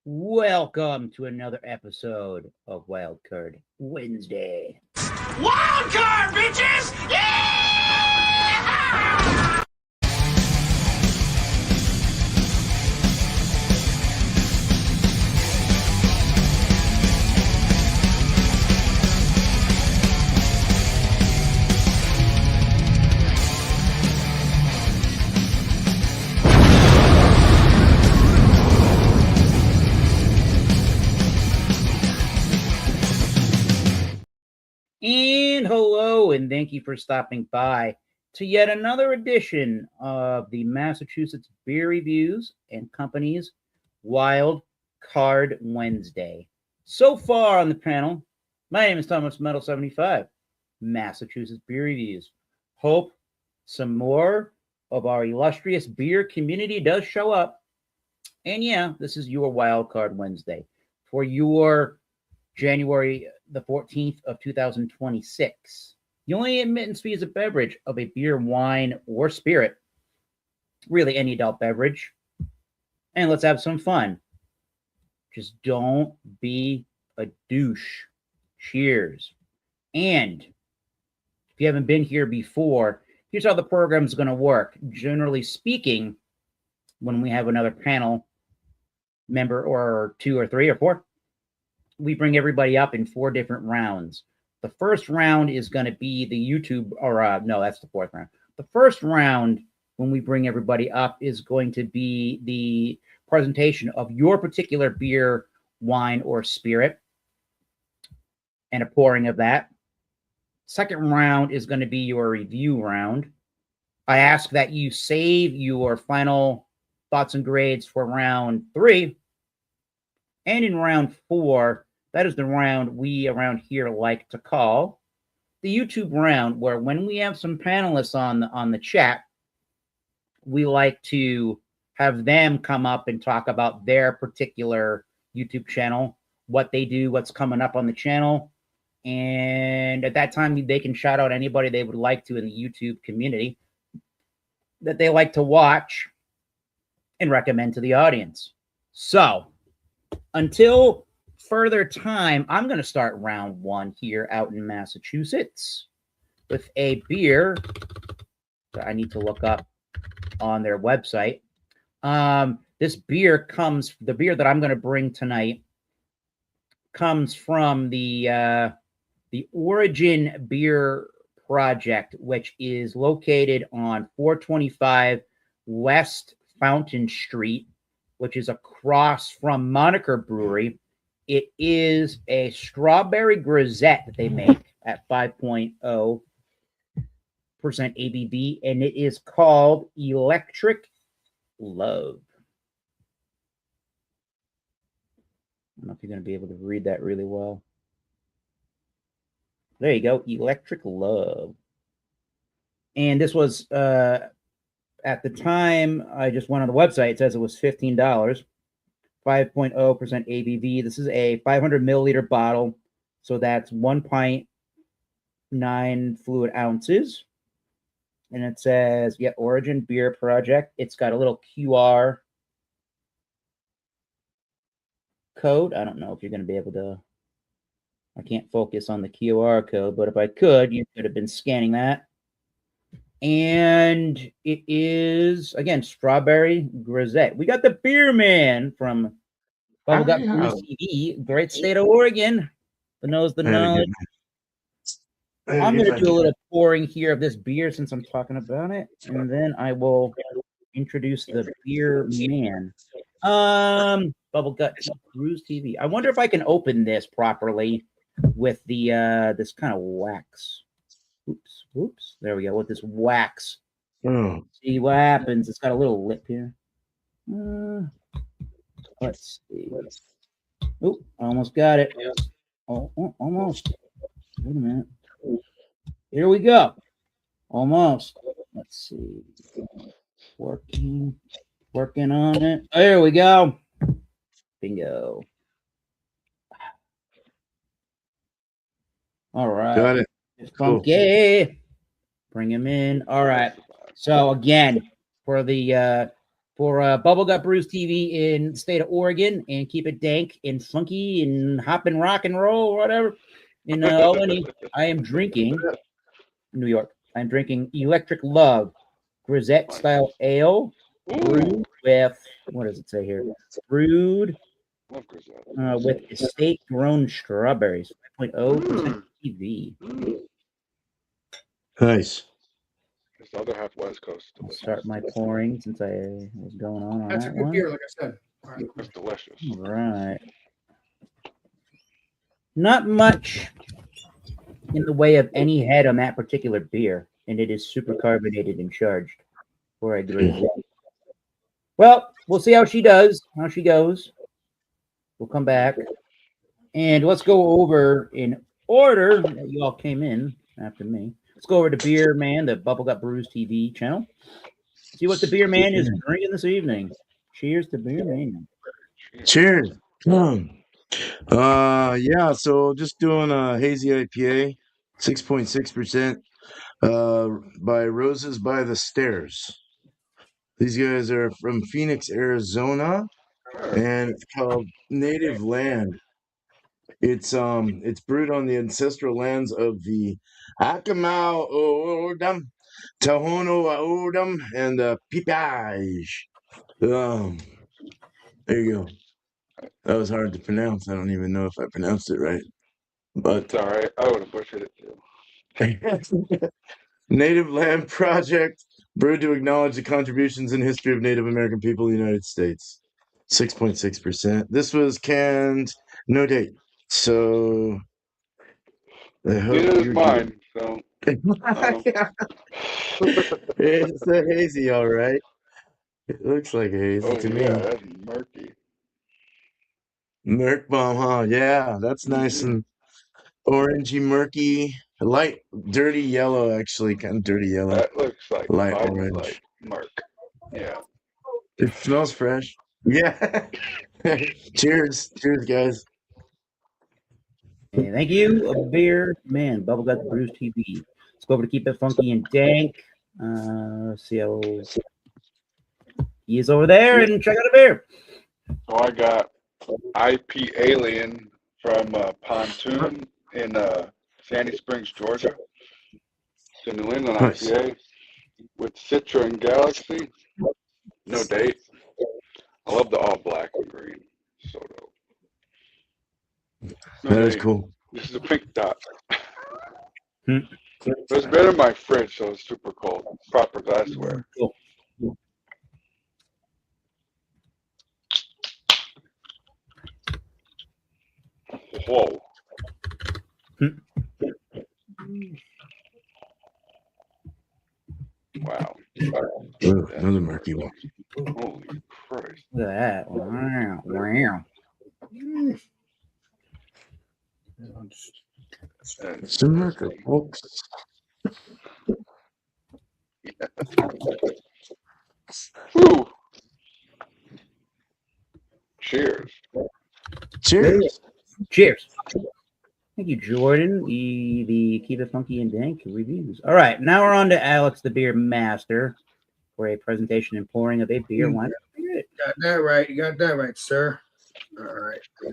Welcome to another episode of Wildcard Wednesday. Wildcard, bitches! Yeah! And hello, and thank you for stopping by to yet another edition of the Massachusetts Beer Reviews and Company's Wild Card Wednesday. So far on the panel, my name is Thomas Metal75, Massachusetts Beer Reviews. Hope some more of our illustrious beer community does show up. And yeah, this is your Wild Card Wednesday for your January the 14th of 2026. The only admittance fee is a beverage of a beer, wine, or spirit. Really, any adult beverage. And let's have some fun. Just don't be a douche. Cheers. And if you haven't been here before, here's how the program is going to work. Generally speaking, when we have another panel member or two or three or four, we bring everybody up in 4 different rounds. The first round is going to be the YouTube, or no, that's the 4th round. The first round, when we bring everybody up, is going to be the presentation of your particular beer, wine, or spirit, and a pouring of that. Second round is going to be your review round. I ask that you save your final thoughts and grades for round 3. And in round 4, that is the round we around here like to call the YouTube round, where when we have some panelists on the chat, we like to have them come up and talk about their particular YouTube channel, what they do, what's coming up on the channel. And at that time, they can shout out anybody they would like to in the YouTube community that they like to watch and recommend to the audience. So until further time, I'm going to start round 1 here out in Massachusetts with a beer that I need to look up on their website. This beer the beer that I'm going to bring tonight comes from the Origin Beer Project, which is located on 425 West Fountain Street, which is across from Moniker Brewery. It is a strawberry grisette that they make at 5.0% ABV, and it is called Electric Love. I don't know if you're going to be able to read that really well. There you go, Electric Love. And this was, at the time, I just went on the website, it says it was $15. 5.0% ABV. This is a 500 milliliter bottle, so that's 1.9 fluid ounces. And it says, Origin Beer Project. It's got a little QR code. I don't know if you're going to be able to. I can't focus on the QR code, but if I could, you could have been scanning that. And it is, again, strawberry grisette. We got the Beer Man from Bubblegut Brews TV, great state of Oregon. The knows the knowledge. I'm going to do a little pouring here of this beer since I'm talking about it, and then I will introduce the Beer Man. Bubblegut Brews TV. I wonder if I can open this properly with the this kind of wax. Oops. There we go. With this wax. See what happens. It's got a little lip here. Let's see. Oh, almost got it. Oh, almost. Wait a minute. Here we go. Almost. Let's see. Working on it. There we go. Bingo. All right. Got it. It's funky. Bring him in. All right. So again, for the for Bubble Gut Brews TV in the state of Oregon, and keep it dank and funky and hop and rock and roll or whatever. In Albany, I am drinking New York. I'm drinking Electric Love Grisette style ale brewed with, what does it say here? Brewed with estate grown strawberries, 5.0% ABV. Nice. It's the other half West Coast. I'll start my pouring since I was going on That's a that good one. beer, like I said. All right. It's delicious. All right. Not much in the way of any head on that particular beer, and it is super carbonated and charged. Before I drink it. Well, we'll see how she does, how she goes. We'll come back, and let's go over in order that you all came in after me. Let's go over to Beer Man, the Bubble Gut Brews TV channel. See what the Beer Man is drinking this evening. Cheers to Beer Man. Cheers. Yeah, so just doing a hazy IPA, 6.6%, by Roses by the Stairs. These guys are from Phoenix, Arizona, and it's called Native Land. It's brewed on the ancestral lands of the Akamau Odam, Tohono Odam, and the Pipage. There you go. That was hard to pronounce. I don't even know if I pronounced it right. But It's all right. I would have butchered it too. Native Land Project, brewed to acknowledge the contributions and history of Native American people in the United States. 6.6%. This was canned, no date. So I hope Neither is you're mine. So Yeah. It's a hazy, all right. It looks like a hazy oh to yeah, me. that's murky. Merc bomb, huh? Yeah, that's nice and orangey, murky, light, dirty yellow, actually, kind of dirty yellow, That looks like light Biden, orange. like Merc. Yeah. It smells fresh. Yeah. Cheers. Cheers, guys. Hey, thank you, Beer Man, Bubble Gut Brews TV. Let's go over to Keep It Funky and Dank. Let's see how he is over there and check out a beer. So I got IP Alien from Pontoon in Sandy Springs, Georgia. It's a New England Nice. IPA with Citra and Galaxy. No date. I love the all black and green. So dope. No That is date. cool. This is a pink dot. Hmm. It's been in my fridge, so it's super cold. Proper glassware. Cool. Whoa. Wow. Ooh, another murky one. Holy Christ. Look at that. Wow. Wow. And Some murky, folks. whew. Cheers. Cheers. Cheers. Thank you, Jordan. The Keep It Funky and Dank reviews. All right, now we're on to Alex, the Beer Master, for a presentation and pouring of a beer. Why not read it? Got that right. You got that right, sir. All right. Got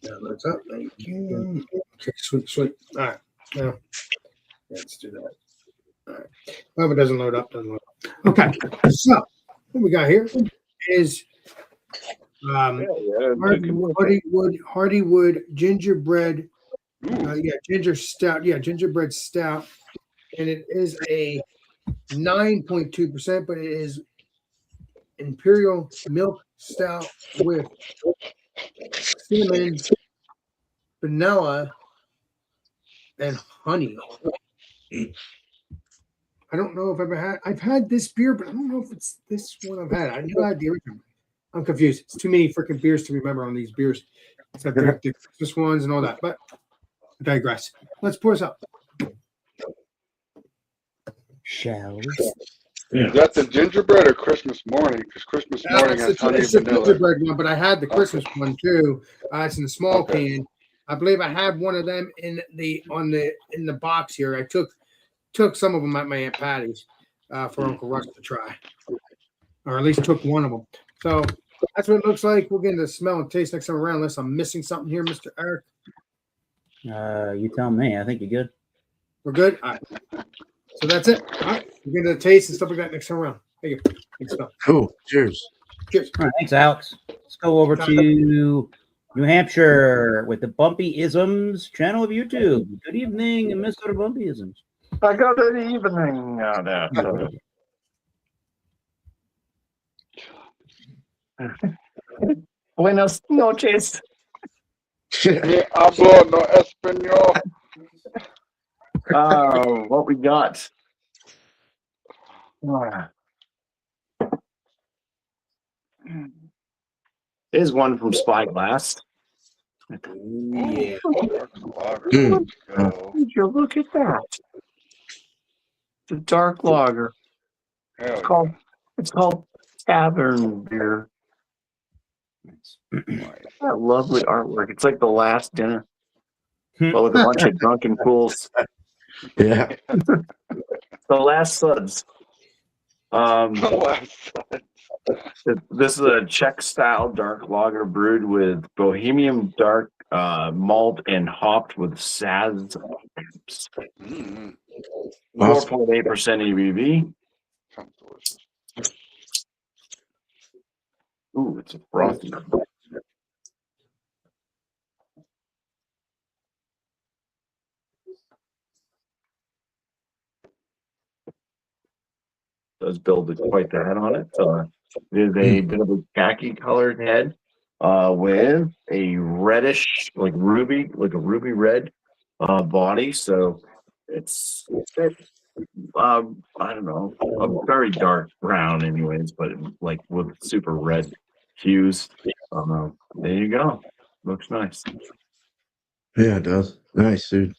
that lights up. Thank you. Okay, sweet. All right. Now, let's do that. All right. Well, if it doesn't load up, doesn't load up. Okay. So, what we got here is Hardywood gingerbread. Gingerbread stout, and it is a 9.2%, but it is imperial milk stout with cinnamon, vanilla, and honey. I don't know if I've had this beer, but I don't know if it's this one I've had. I knew I had the original. I'm confused. It's too many freaking beers to remember on these beers. So I drank the Christmas ones and all that, but I digress. Let's pour this up. Shall we? Is that the gingerbread or Christmas morning? Because Christmas morning has honey and It's the vanilla. gingerbread one, but I had the Christmas one too. It's in the small Okay. can. I believe I had one of them in the box here. I took some of them at my Aunt Patty's for Uncle Russ to try. or at least took one of them. So that's what it looks like. We'll get into the smell and taste next time around, unless I'm missing something here, Mr. Eric. You tell me. I think you're good. We're good. All right. So that's it. All right. We'll get into the taste and stuff like that next time around. Thank you. Thanks, Phil. Cool. Cheers. Cheers. All right, thanks, Alex. Let's go over to New Hampshire with the Bumpy Isms channel of YouTube. Good evening, Mr. Bumpy Isms. Good evening. Buenos noches. Me hablo no español. What we got? Here's one from Spyglass. Yeah. Mm. Go. Would you look at that? The dark lager. Hell It's called Tavern Beer. yeah. That lovely artwork. It's like The Last Dinner, but with a bunch of drunken fools. Yeah. The Last Suds. This is a Czech style dark lager brewed with Bohemian dark malt and hopped with Saz. Mm, 4.8% ABV. sounds delicious. Ooh, it's a frothy. Does build quite the head on it. It is a bit of a khaki colored head with a reddish, like a ruby red body. So it's I don't know, a very dark brown, anyways, but like with super red hues. There you go. Looks nice. Yeah, it does. Nice, dude.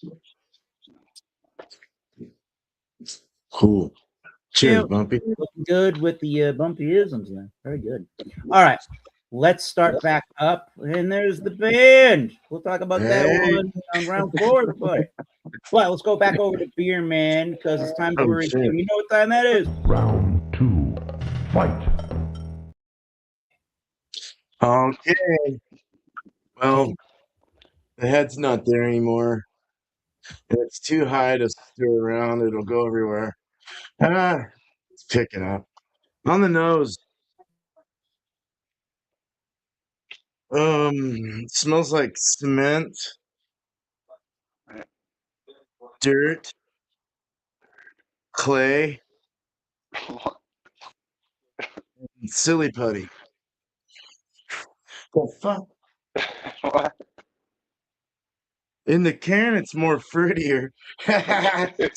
Cool. Cheers, Yeah. Bumpy. Looking good with the Bumpy Isms there. Very good. All right. Let's start back up. And there's the band. We'll talk about that Hey. one on round 4, everybody. Well, let's go back over to Beer Man because it's time for a shit. review. You know what time that is? Round 2. Fight. Okay. Well, the head's not there anymore. And it's too high to stir around. It'll go everywhere. It's picking up. On the nose. Smells like cement, dirt, clay, and silly putty. The fuck? What? In the can, it's more fruitier.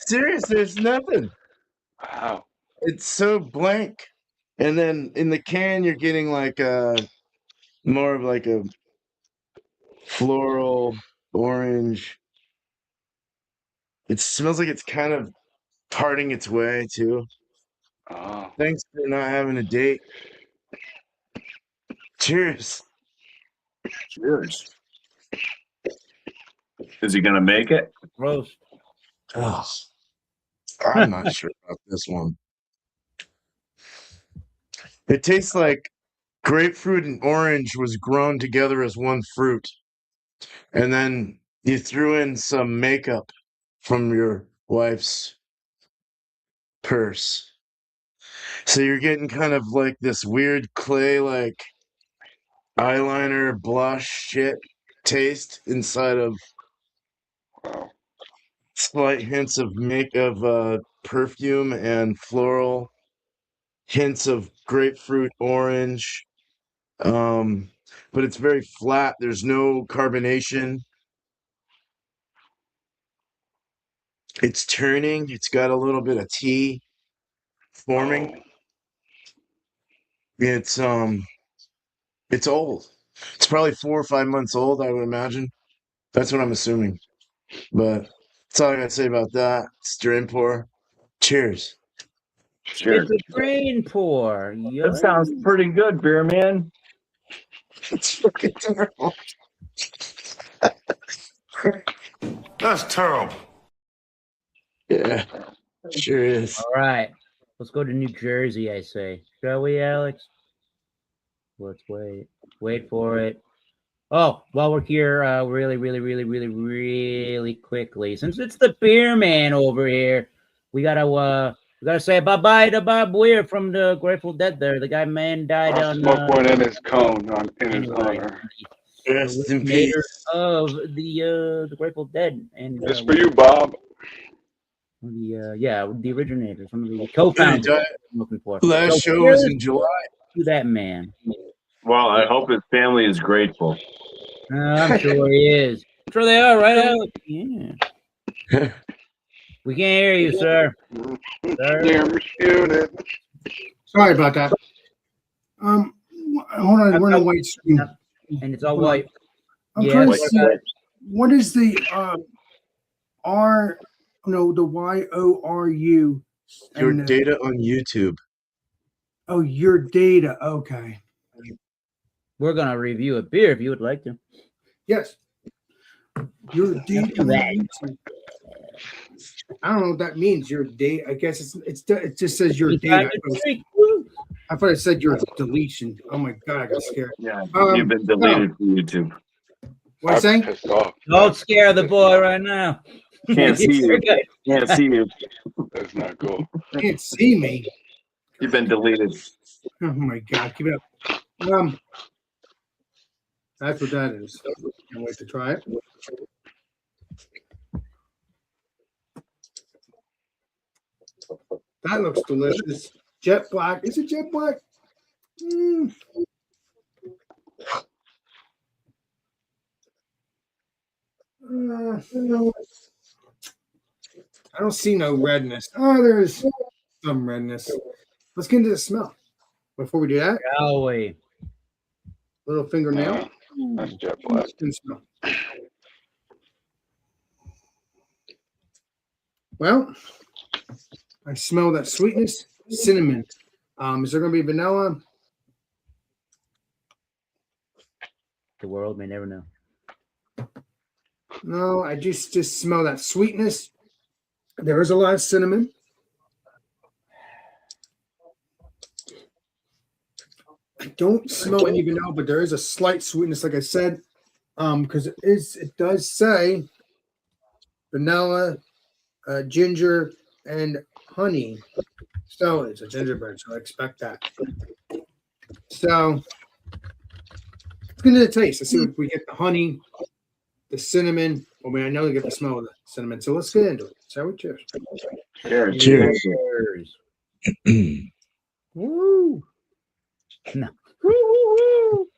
Seriously, it's nothing. Wow. It's so blank. And then in the can, you're getting like more of like a floral orange. It smells like it's kind of parting its way too. Oh. Thanks for not having a date. Cheers. Cheers. Is he gonna make it? Roast. Oh, I'm not sure about this one. It tastes like grapefruit and orange was grown together as one fruit. And then you threw in some makeup from your wife's purse. So you're getting kind of like this weird clay, like eyeliner, blush shit taste inside of Wow. slight hints of perfume and floral, hints of grapefruit, orange. But it's very flat. There's no carbonation. It's turning. It's got a little bit of tea forming. Oh. It's old. It's probably 4 or 5 months old, I would imagine. That's what I'm assuming. But that's all I gotta say about that. Stir and pour. Cheers. Cheers. It's a grain pour. That sounds pretty good, Beer Man. It's fucking terrible. That's terrible. Yeah, sure is. All right. Let's go to New Jersey, I say. Shall we, Alex? Let's wait. Wait for it. Oh, while we're here, really quickly, since it's the beer man over here, we gotta say bye-bye to Bob Weir from the Grateful Dead there. The guy man died I'll on smoke one in his cone in his January honor. Rest in originator peace. of the Grateful Dead and It's for you, Bob. the originators, some of the Hey, co-founders. Di- I'm looking for. Last So show was here's in July. to that man. Well, I hope his family is grateful. I'm sure he is. I'm sure they are, right, Alex? Yeah. We can't hear you, sir. Sir? Damn unit. Sorry about that. Hold on, we're in a white screen. And it's all white. I'm Yeah, trying to like see what is the the YORU. Your and, data on YouTube. Oh, your data. Okay. We're gonna review a beer if you would like to. Yes. Your data. That. I don't know what that means. Your date. I guess it just says your We data. tried to drink. Woo. I thought it said your deletion. Oh my god, I got scared. Yeah, Um, you've been deleted from YouTube. What you I'm saying? pissed off. Don't scare the boy right now. Can't see you. Can't see you. That's not cool. You can't see me. You've been deleted. Oh my god, keep it up. That's what that is. Can't wait to try it. That looks delicious. Jet black. Is it jet black? I don't see no redness. Oh, there's some redness. Let's get into the smell. Before we do that, Shall we? little fingernail. That's jet black. Skin smell. Well, I smell that sweetness, cinnamon. Is there going to be vanilla? The world may never know. No, I just smell that sweetness. There is a lot of cinnamon. I don't smell any vanilla, but there is a slight sweetness, like I said, because it does say vanilla, ginger, and honey. So it's a gingerbread, so I expect that. So let's get into the taste. Let's see if we get the honey, the cinnamon. I mean, I know you get the smell of the cinnamon, so let's get into it. Shall we? Cheers. Cheers. Cheers. Cheers. Woo. No. Woo.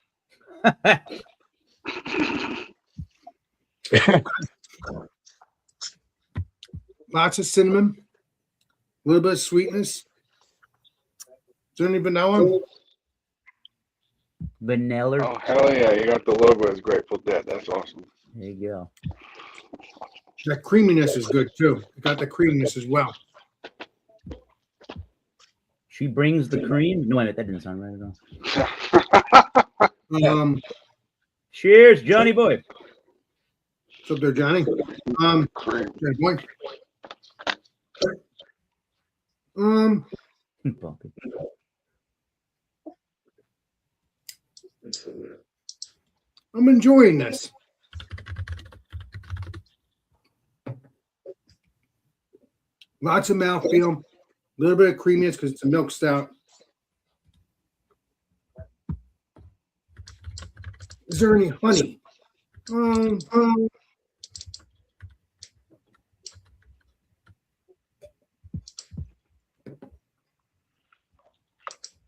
Lots of cinnamon, a little bit of sweetness. Is there any vanilla? Vanilla. Oh, hell yeah. You got the logo as Grateful Dead. That's awesome. There you go. That creaminess is good too. You got the creaminess as well. She brings the cream. No, wait, that didn't sound right at all. Cheers, Johnny boy. What's up there, Johnny? Cream. Good boy. Bumpy. I'm enjoying this. Lots of mouthfeel, a little bit of creaminess because it's a milk stout. Is there any honey?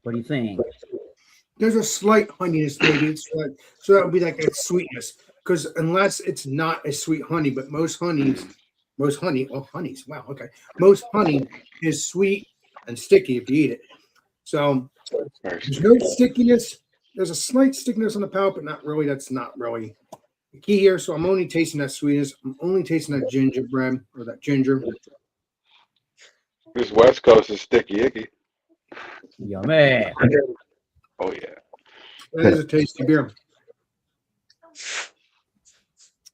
What do you think? There's a slight honeyness, maybe. It's like, so that would be like a sweetness. Because unless it's not a sweet honey, but most honey, wow, okay. Most honey is sweet and sticky if you eat it. So there's no stickiness. There's a slight stickiness on the palate, but not really. That's not really the key here. So I'm only tasting that sweetness. I'm only tasting that gingerbread or that ginger. This West Coast is sticky icky. Yummy. Oh, yeah. That is a tasty beer.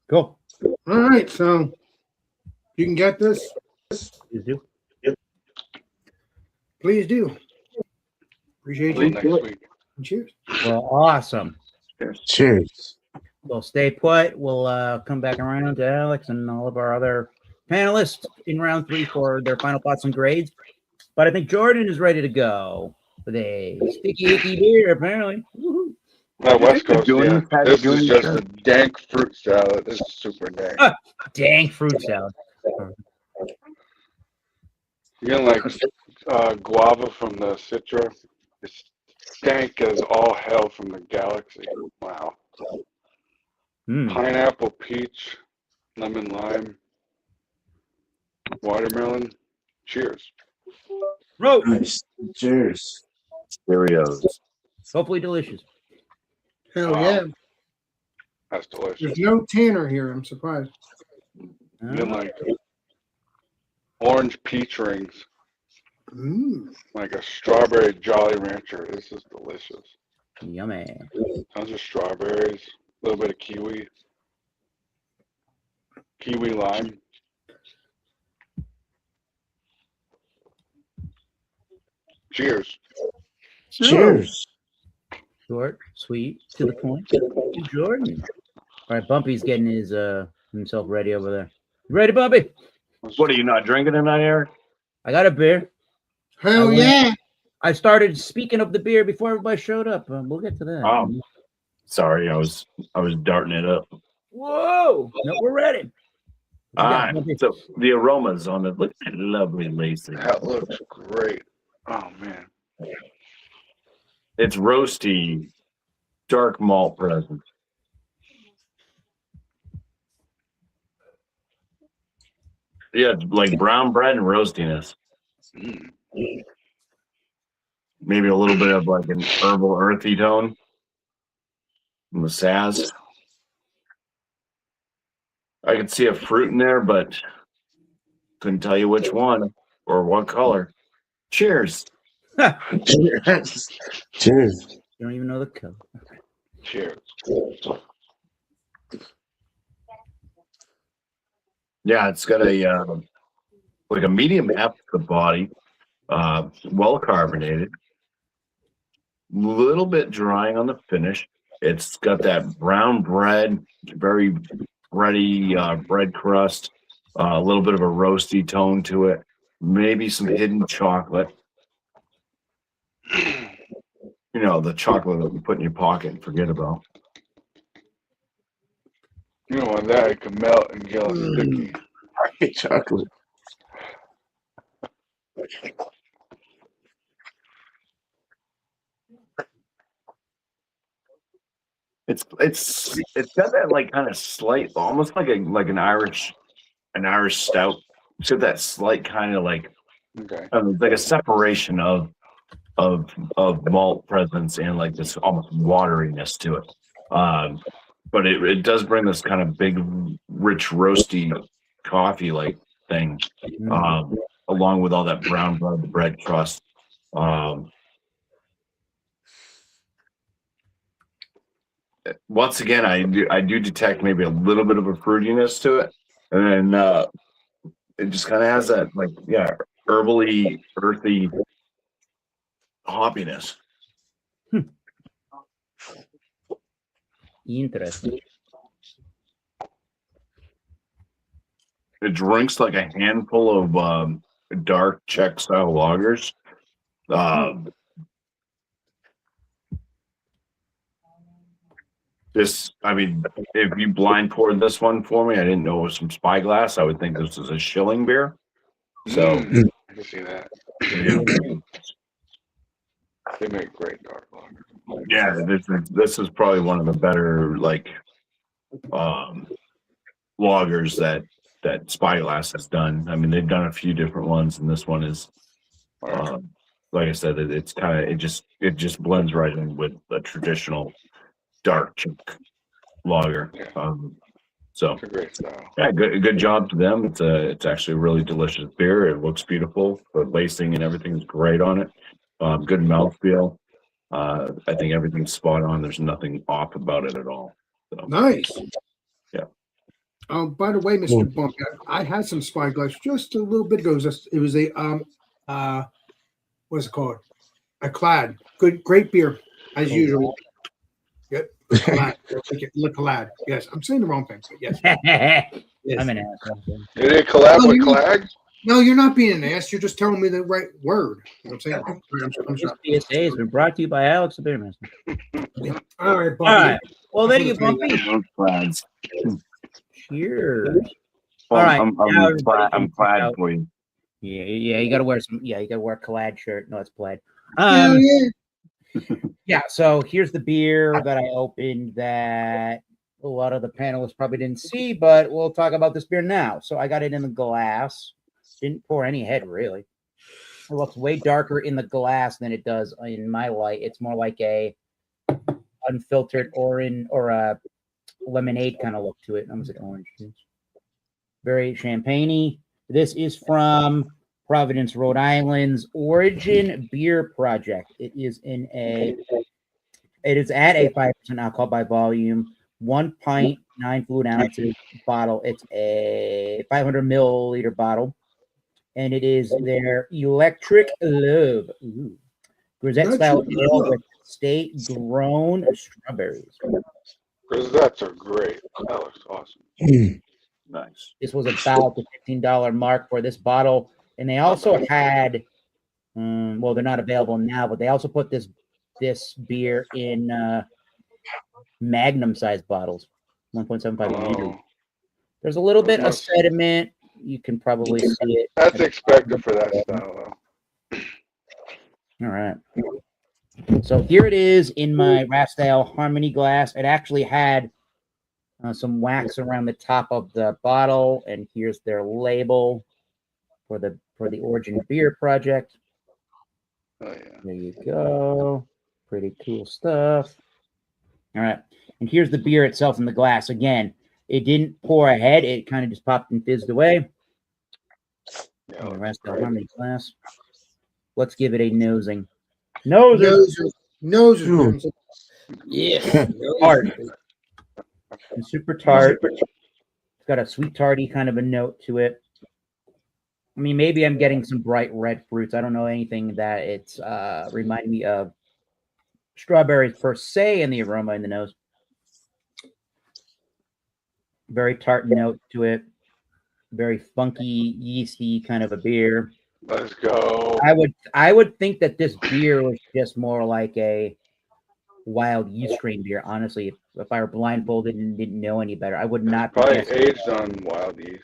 Cool. All right, so you can get this. You do? Please do. Appreciate Until you. next week. Cheers. Well, awesome. Cheers. Well, stay put. We'll come back around to Alex and all of our other panelists in round 3 for their final thoughts and grades. But I think Jordan is ready to go with a sticky icky beer, apparently. Woo-hoo. West think Coast, the yeah. Goonies had This the is Goonies just there? a dank fruit salad. This is super dank. Dang fruit salad. You know, like guava from the Citra. It's dank as all hell from the galaxy. Wow. Mm. Pineapple, peach, lemon, lime, watermelon. Cheers. Rope. Nice. Cheers. Cheerios. Hopefully delicious. Hell Wow. yeah. That's delicious. There's no tanner here. I'm surprised. Then like orange peach rings, like a strawberry Jolly Rancher. This is delicious. Yummy. Tons of strawberries, a little bit of kiwi lime. Cheers. Cheers. Short, sweet, to the point. To Jordan. All right, Bumpy's getting his himself ready over there. You ready, Bumpy? What are you not drinking tonight, Eric? I got a beer. Hell I yeah. I started speaking of the beer before everybody showed up. We'll get to that. Oh, sorry, I was darting it up. Whoa! No, we're ready. What you got, All right, Bumpy? so the aromas on it. Look at that lovely Lacey. That looks great. Oh man. It's roasty, dark malt present. Yeah, like brown bread and roastiness. Mm. Maybe a little bit of like an herbal earthy tone. From the Saz. I could see a fruit in there, but couldn't tell you which one or what color. Cheers. Cheers. Cheers. You don't even know the color. Cheers. Yeah, it's got a like a medium F to the body, well carbonated, little bit drying on the finish. It's got that brown bread, very bready bread crust, a little bit of a roasty tone to it, maybe some hidden chocolate. You know, the chocolate that you put in your pocket and forget about. You know, on that it can melt and get all sticky. I hate chocolate. It's got that like kind of slight, almost like an Irish stout. It's got that slight kind of like Okay. like a separation of malt presence and like this almost wateriness to it. But it does bring this kind of big, rich, roasty coffee like thing, along with all that brown bread crust. Once again, I do detect maybe a little bit of a fruitiness to it, and then it just kind of has that like herbally, earthy hoppiness. Interesting. It drinks like a handful of dark Czech style lagers. I mean, if you blind poured this one for me, I didn't know it was from Spyglass. I would think this is a Schilling beer. So, I can see that. yeah. They make great dark lager. Yeah, this is probably one of the better like lagers that Spyglass has done. I mean, they've done a few different ones, and this one is, like I said, it just blends right in with a traditional dark Czech lager. Yeah. So It's a great style. yeah, good job to them. It's actually a really delicious beer. It looks beautiful. The lacing and everything is great on it. Good mouthfeel. I think everything's spot on. There's nothing off about it at all. So, Nice. Yeah. By the way, Mr. Bump, I had some Spyglass just a little bit ago. It was a what's it called? A Clad. Great beer as usual. Yep. Clad. Yes, I'm saying the wrong thing, but yes. Yes. I'm an asshole. Did it collab Oh, with you- Clag? No, you're not being an ass. You're just telling me the right word. You know what I'm saying? I'm This sorry. PSA has been brought to you by Alex the Beer Master. All right, Bumpy. All right. Well, there you go, Bumpy. Those plaids. Cheers. Well, All right, I'm now everybody I'm can glad check out- for you. Yeah, you gotta wear some. Yeah, you gotta wear a Clad shirt. No, it's plaid. Hell yeah. Yeah, so here's the beer that I opened that a lot of the panelists probably didn't see, but we'll talk about this beer now. So I got it in the glass. Didn't pour any head, really. It looks way darker in the glass than it does in my light. It's more like a unfiltered orange or a lemonade kind of look to it. Almost like orange juice. Very champagne-y. This is from Providence, Rhode Island's Origin Beer Project. It is at a 5% alcohol by volume, 1 pint, 9 fluid ounces bottle. It's a 500 milliliter bottle, and it is their Electric Love Grisette style ale with state grown strawberries. Grisettes are great. That looks awesome. Nice. This was about the $15 mark for this bottle, and they also had, well, they're not available now, but they also put this beer in Magnum size bottles, 1.75 liters. Oh, There's a little bit of sediment. You can probably see it. that's expected for that style, though. All right. So here it is in my Rastale Harmony glass. It actually had some wax around the top of the bottle, and here's their label for the Origin Beer Project. Oh, yeah. There you go. Pretty cool stuff. All right. And here's the beer itself in the glass. Again, it didn't pour ahead. It kind of just popped and fizzed away. Yeah, And the looks rest of great. the Harmony glass. Let's give it a nosing. Noses. Noses. Yeah. Tart. And super tart. It's got a sweet tarty kind of a note to it. I mean, maybe I'm getting some bright red fruits. I don't know anything that it's reminding me of strawberries per se in the aroma in the nose. Very tart note to it. Very funky, yeasty kind of a beer. Let's go. I would think that this beer was just more like a wild yeast strain beer. Honestly, if I were blindfolded and didn't know any better, I would not be Probably guessing. aged on wild yeast.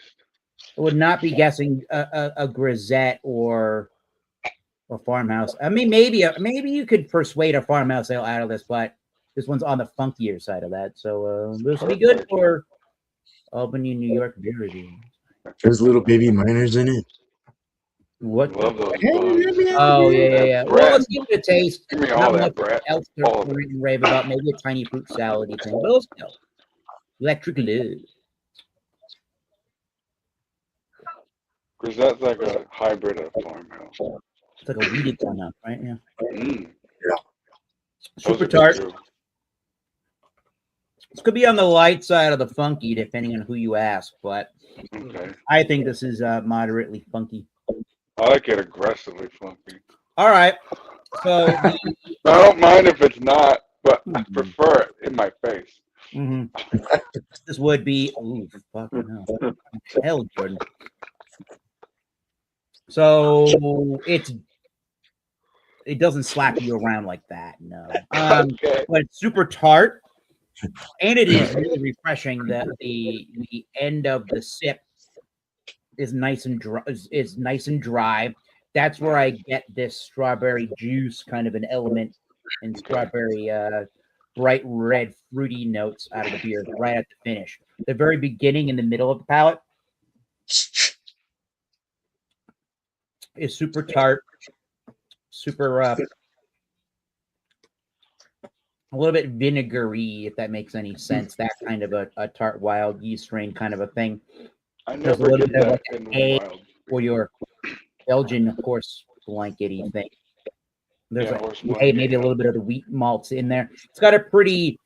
I would not be guessing a grisette or a farmhouse. I mean, maybe you could persuade a farmhouse ale out of this, but this one's on the funkier side of that. So this will be good for Albany, New York beer review. There's little baby miners in it. What? Love those bugs. Oh yeah. Well, Bread. let's give it a taste. Give me Not all that, much Brett. else All of to it. read and rave about. Maybe a tiny fruit salad thing, but let's go. Electric Love. Grisette's like a hybrid of farmhouse. It's like a weeded one now, right? Yeah. Mm. Super Those are tart. good, too. This could be on the light side of the funky, depending on who you ask, but Okay. I think this is moderately funky. I like it aggressively funky. All right. So I don't mind if it's not, but I prefer it in my face. this would be fucking hell. Hell, Jordan. So it doesn't slap you around like that, no. Okay. But it's super tart, and it is really refreshing. That the end of the sip is nice and dry. Is nice and dry. That's where I get this strawberry juice kind of an element and strawberry bright red fruity notes out of the beer right at the finish. The very beginning in the middle of the palate is super tart, super a little bit vinegary, if that makes any sense. That kind of a tart wild yeast strain kind of a thing. I There's a never little get bit of that like in egg wild. or your Belgian, of course, blankety thing. There's Yeah, a, horse hey, blanket, maybe a yeah. little bit of the wheat malts in there. It's got a pretty.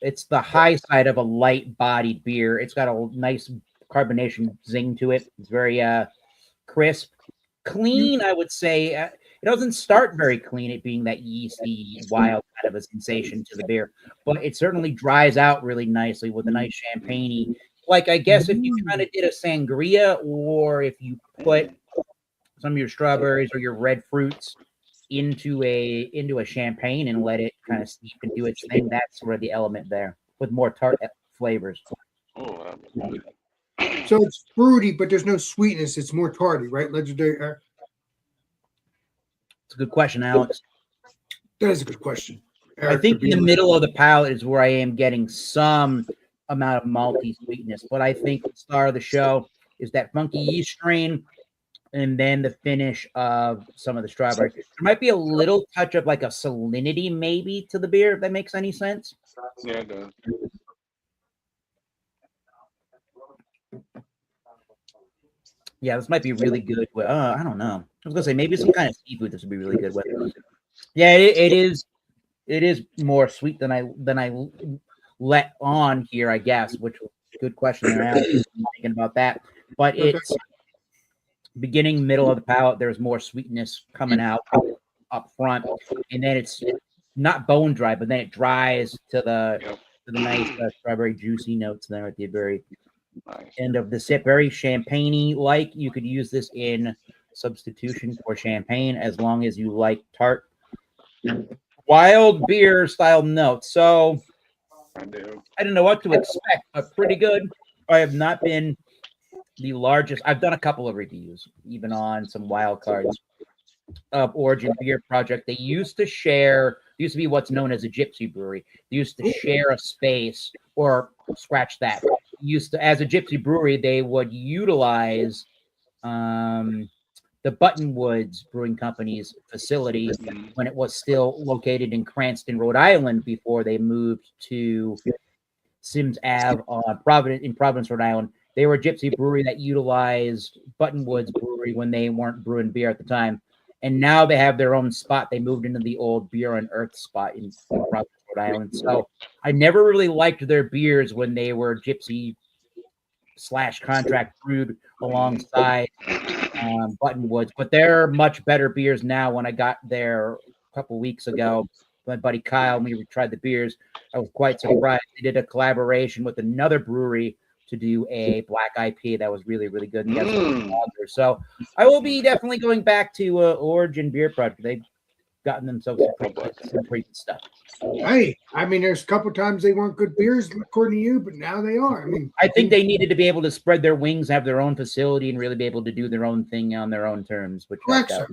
It's the high side of a light-bodied beer. It's got a nice carbonation zing to it. It's very crisp. Clean, I would say. It doesn't start very clean, it being that yeasty, wild kind of a sensation to the beer, but it certainly dries out really nicely with a nice champagne. Like, I guess if you kind of did a sangria, or if you put some of your strawberries or your red fruits into a champagne and let it kind of steep and do its thing, that's sort of the element there with more tart flavors. Oh, So it's fruity, but there's no sweetness. It's more tarty, right? Legendary. It's a good question, Alex. That is a good question. I Eric, think for in the being- middle of the palate is where I am getting some amount of malty sweetness, but I think the star of the show is that funky yeast strain, and then the finish of some of the strawberry. There might be a little touch of like a salinity maybe to the beer, if that makes any sense. yeah, it does. Yeah, this might be really good with, I don't know. I was gonna say maybe some kind of seafood this would be really good with. Yeah, it is more sweet than I let on here, I guess, which was a good question there, Alex. I'm thinking about that. But it's beginning, middle of the palate, there's more sweetness coming out up front, and then it's not bone dry, but then it dries to the nice strawberry juicy notes there at the very Nice. end of the sip. Very champagne-y like. You could use this in substitution for champagne as long as you like tart wild beer style notes. So I do. I don't know what to expect, but pretty good. I have not been the largest. I've done a couple of reviews, even on some wild cards of Origin Beer Project. They used to share, used to be what's known as a gypsy brewery. They used to share a space, or scratch that. Used to, as a gypsy brewery, they would utilize the Buttonwoods Brewing Company's facility when it was still located in Cranston, Rhode Island, before they moved to Sims Ave in Providence, Rhode Island. They were a gypsy brewery that utilized Buttonwoods Brewery when they weren't brewing beer at the time. And now they have their own spot. They moved into the old Beer on Earth spot in Providence, Rhode Island. So I never really liked their beers when they were gypsy / contract brewed alongside Buttonwoods. But they're much better beers now. When I got there a couple weeks ago, my buddy Kyle, and we tried the beers, I was quite surprised. They did a collaboration with another brewery to do a black IPA that was really, really good. And so I will be definitely going back to Origin Beer Project. They've gotten themselves some pretty good stuff. Hey, I mean, there's a couple times they weren't good beers according to you, but now they are. I mean, I think they needed to be able to spread their wings, have their own facility, and really be able to do their own thing on their own terms. Which correct, sir.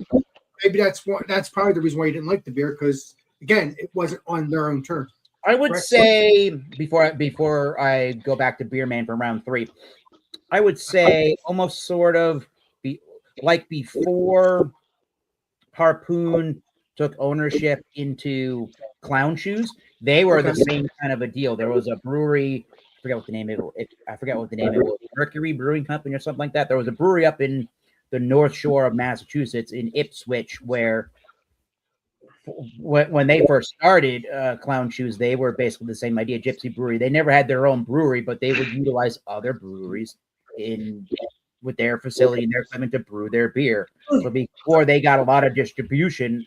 Maybe that's probably the reason why you didn't like the beer, because again, it wasn't on their own terms. I would say before I go back to Beer Man for round 3, I would say almost sort of like before Harpoon took ownership into Clown Shoes, they were the same kind of a deal. There was a brewery, I forget what the name it was, Mercury Brewing Company or something like that. There was a brewery up in the North Shore of Massachusetts in Ipswich where when they first started Clown Shoes, they were basically the same idea, gypsy brewery. They never had their own brewery, but they would utilize other breweries with their facility and their equipment to brew their beer. So before they got a lot of distribution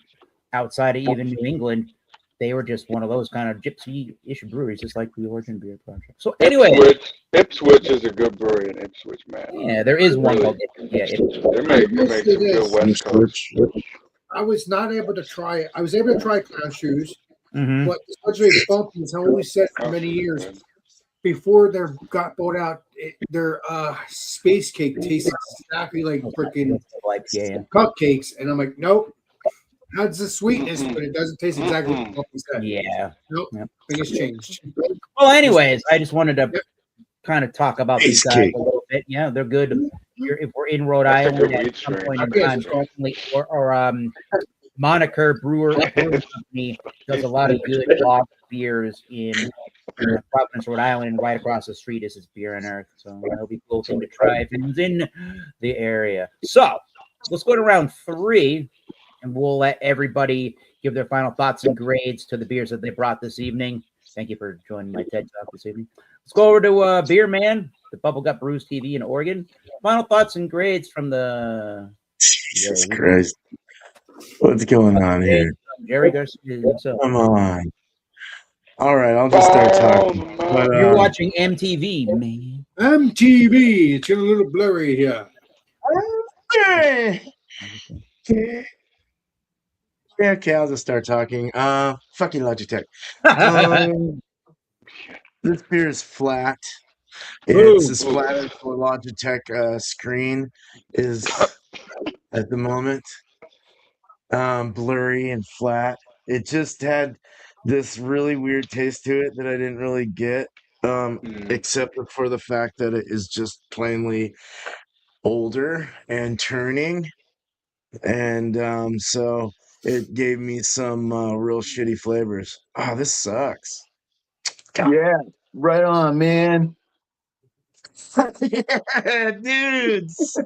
outside of even New England, they were just one of those kind of gypsy-ish breweries, just like the Origin Beer Project. So anyway, Ipswich is a good brewery in Ipswich, man. Yeah, there is one called Ipswich. They make some good West Coast. I was not able to try it. I was able to try Clown Shoes, Mm-hmm. but the Legendary Bumpkin, as I always said for many years, before they got bought out, their space cake tasted exactly like freaking cupcakes, and I'm like, nope. Has the sweetness, but it doesn't taste exactly like Bumpkin said. Yeah. Nope. Yep. Thing has changed. Well, anyways, I just wanted to kind of talk about these guys a little bit. Yeah, they're good. If we're in Rhode That's a Island good at wheat some strain. point in time, definitely, or Moniker Brewing Company does a lot of good lager beers in Providence, Rhode Island, and right across the street is this Beer on Earth. So that'll be a cool thing to try if anyone's in the area. So let's go to round 3, and we'll let everybody give their final thoughts and grades to the beers that they brought this evening. Thank you for joining my TED Talk this evening. Let's go over to Beer Man, the Bubble Gut Brews TV in Oregon. Final thoughts and grades from the Jesus Yeah, Christ. What's going on here? Jerry Garcia himself. Come on. All right, I'll just start talking. But, You're watching MTV, man. MTV. It's getting a little blurry here. Yeah, okay, I'll just start talking. Fucking Logitech. This beer is flat. It's Ooh. as flat as the Logitech screen is at the moment. Blurry and flat. It just had this really weird taste to it that I didn't really get, except for the fact that it is just plainly older and turning. And so it gave me some real shitty flavors. Oh, this sucks. Yeah, right on, man. Yeah, dudes.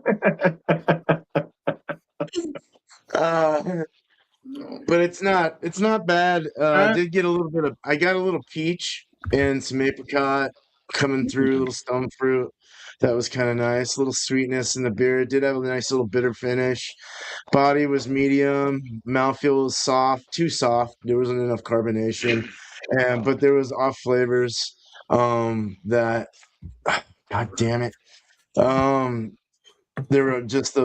But it's not bad. I did get a little bit of, I got a little peach and some apricot coming through, a little stone fruit. That was kind of nice. A little sweetness in the beer. It did have a nice little bitter finish. Body was medium. Mouthfeel was soft, too soft. There wasn't enough carbonation, but there was off flavors that, God damn it, there were just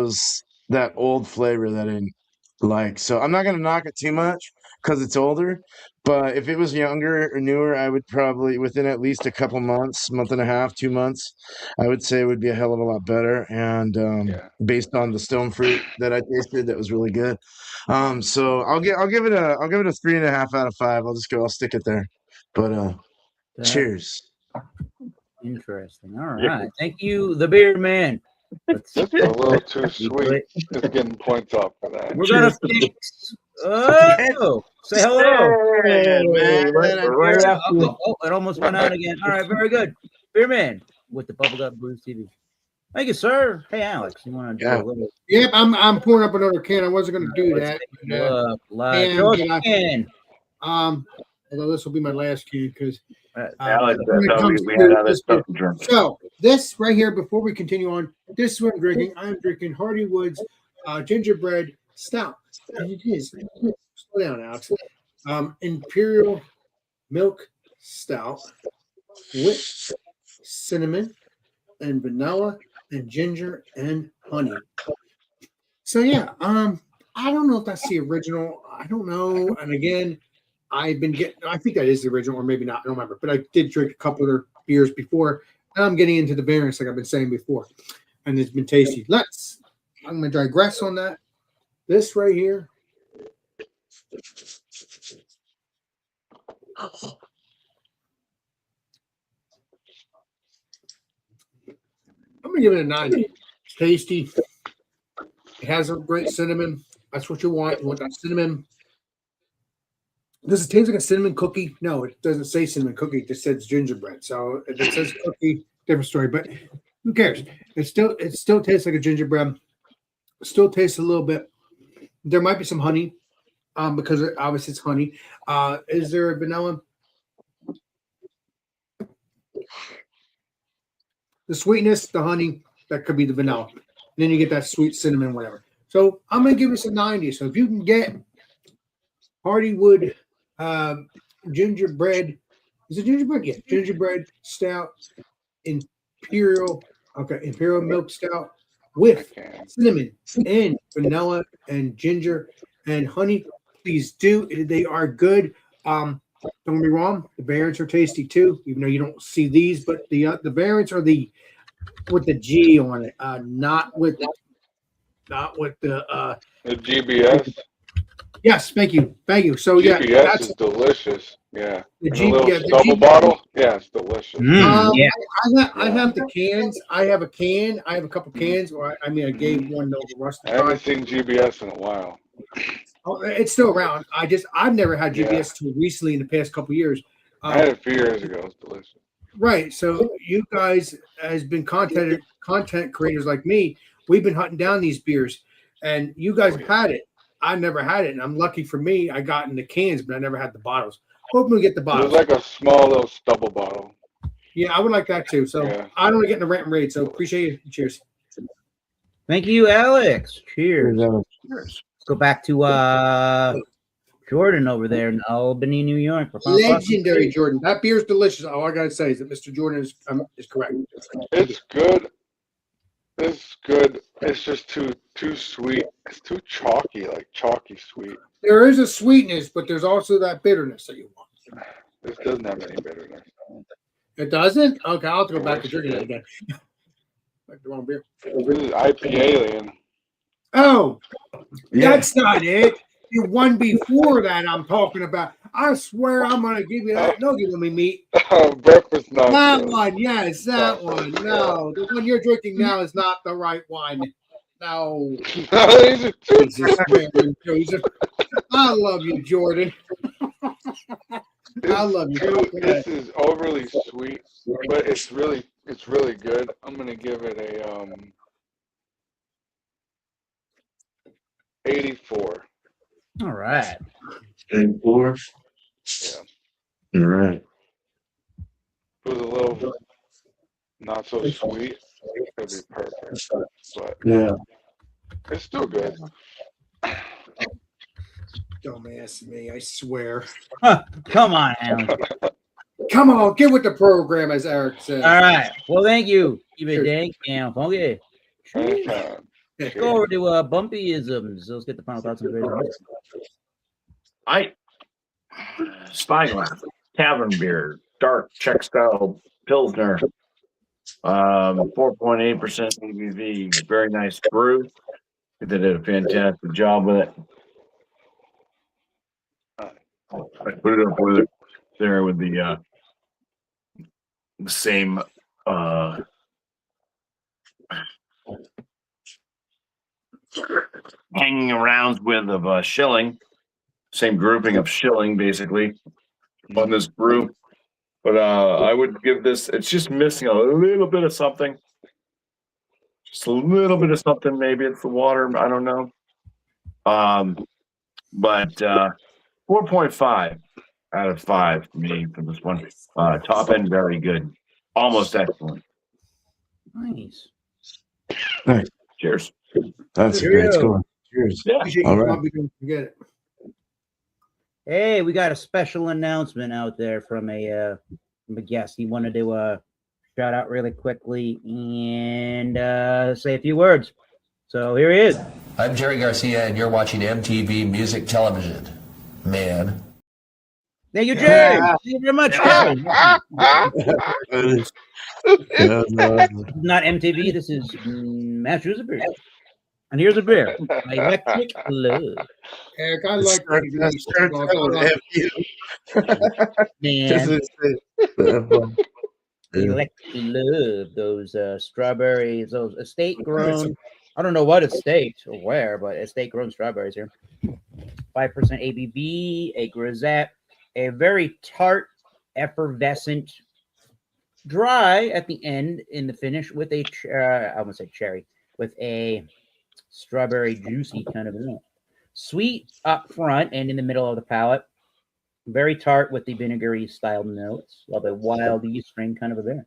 that old flavor that I didn't like. So I'm not gonna knock it too much because it's older. But if it was younger or newer, I would probably within at least a couple months, month and a half, 2 months, I would say it would be a hell of a lot better. And based on the stone fruit that I tasted, that was really good. So I'll give it a 3.5 out of 5. I'll stick it there. But cheers. Interesting. All right. Thank you, the beer man. That's a little too sweet. Just getting points off for that. We're gonna fix. Oh, say hello. Hey, man. Right after It almost went out again. All right, very good. Beer man with the Bubblegum Blues TV. Thank you, sir. Hey, Alex, you want to do a little? Yep, I'm pouring up another can. I wasn't going to do that. Although this will be my last can because Alex, that's how we had other stuff to drink. So this right here, before we continue on, this is what I'm drinking. I'm drinking Hardywood's gingerbread stout. And it is. Slow down, Alex. Imperial milk stout with cinnamon and vanilla and ginger and honey. So yeah, I don't know if that's the original. I don't know. And again, I think that is the original, or maybe not. I don't remember. But I did drink a couple of their beers before. And I'm getting into the variants, like I've been saying before. And it's been tasty. I'm going to digress on that. This right here. I'm going to give it a 90. It's tasty. It has a great cinnamon. That's what you want. You want that cinnamon. Does it taste like a cinnamon cookie? No, it doesn't say cinnamon cookie. It just says gingerbread. So if it says cookie, different story. But who cares? It still tastes like a gingerbread. It still tastes a little bit. There might be some honey, because obviously it's honey. Is there a vanilla? The sweetness, the honey, that could be the vanilla. And then you get that sweet cinnamon, whatever. So I'm gonna give this a 90. So if you can get Hardywood gingerbread, is it gingerbread? Yeah, gingerbread stout, imperial milk stout with cinnamon and vanilla and ginger and honey. Please do. They are good. Don't get me wrong, the variants are tasty too, even though you don't see these, but the variants are with the G on it, not with the GBS. Yes, thank you. So GBS yeah, is delicious. Yeah, the double bottle. Yeah, it's delicious. Yeah. I have the cans. I have a can. I have a couple cans. I gave one to Russ. I haven't seen GBS in a while. Oh, it's still around. I've never had GBS till recently in the past couple years. I had it a few years ago. It's delicious. Right. So you guys has been content creators like me. We've been hunting down these beers, and you guys have had it. I never had it, and I'm lucky for me. I got in the cans, but I never had the bottles. Hoping we get the It bottles. was like a small little stubble bottle. Yeah, I would like that too. So Yeah. I don't want to get in the rant and raid. So appreciate it. Cheers. Thank you, Alex. Cheers. Cheers, Alex. Cheers. Let's go back to Jordan over there in Albany, New York. For final thoughts. Legendary Jordan. That beer's delicious. All I gotta say is that Mr. Jordan is correct. It's good. It's good. It's just too sweet. It's too chalky, like chalky sweet. There is a sweetness, but there's also that bitterness that you want. This doesn't have any bitterness. It doesn't? Okay, I'll have to go back to drinking it again. Like the wrong beer. This is IP Alien. Oh, Yeah. that's not it. The one before that I'm talking about. I swear I'm gonna give you that. No, giving me meat. Breakfast That nachos. one, yes, that one. No, the one you're drinking now is not the right one. No. No, these are too Jesus, man, Joseph. I love you, Jordan. I love you. This is overly sweet, but it's really good. I'm gonna give it a 84. All right. And 4. Yeah. All right. It was a little not so sweet. It'd be perfect, but Yeah. it's still good. Don't ask me, I swear. Come on, Alan. Come on, get with the program, as Eric said. All right. Well, thank you. Keep it dank and funky. Anytime. Let's go over to Bumpyisms. Let's get the final thoughts on the Spyglass Tavern Beer, dark Czech style Pilsner, 4.8% ABV. Very nice brew. They did a fantastic job with it. I put it up with it there with the same hanging around with of Schilling, same grouping of Schilling basically on this brew. But I would give this, it's just missing a little bit of something. Just a little bit of something. Maybe it's the water. I don't know. But 4.5 out of 5 for me for this one. Top end, very good. Almost excellent. Nice. Cheers. That's a great score. Cheers. Yeah. Appreciate All you right. probably don't forget it. Hey, we got a special announcement out there from a guest. He wanted to shout out really quickly and say a few words. So here he is. I'm Jerry Garcia, and you're watching MTV Music Television. Man. Thank you, Jerry. Thank you very much, Jerry. Not MTV. This is Massachusetts beer. And here's a beer. Electric Love. Eric, I like Man, Electric Love. Those strawberries, those estate grown. I don't know what estate or where, but estate grown strawberries here. 5% ABV, a grisette, a very tart, effervescent, dry at the end in the finish with a, I almost said cherry, with a strawberry juicy kind of note. Sweet up front and in the middle of the palate. Very tart with the vinegary styled notes of a wild yeast strain kind of a beer.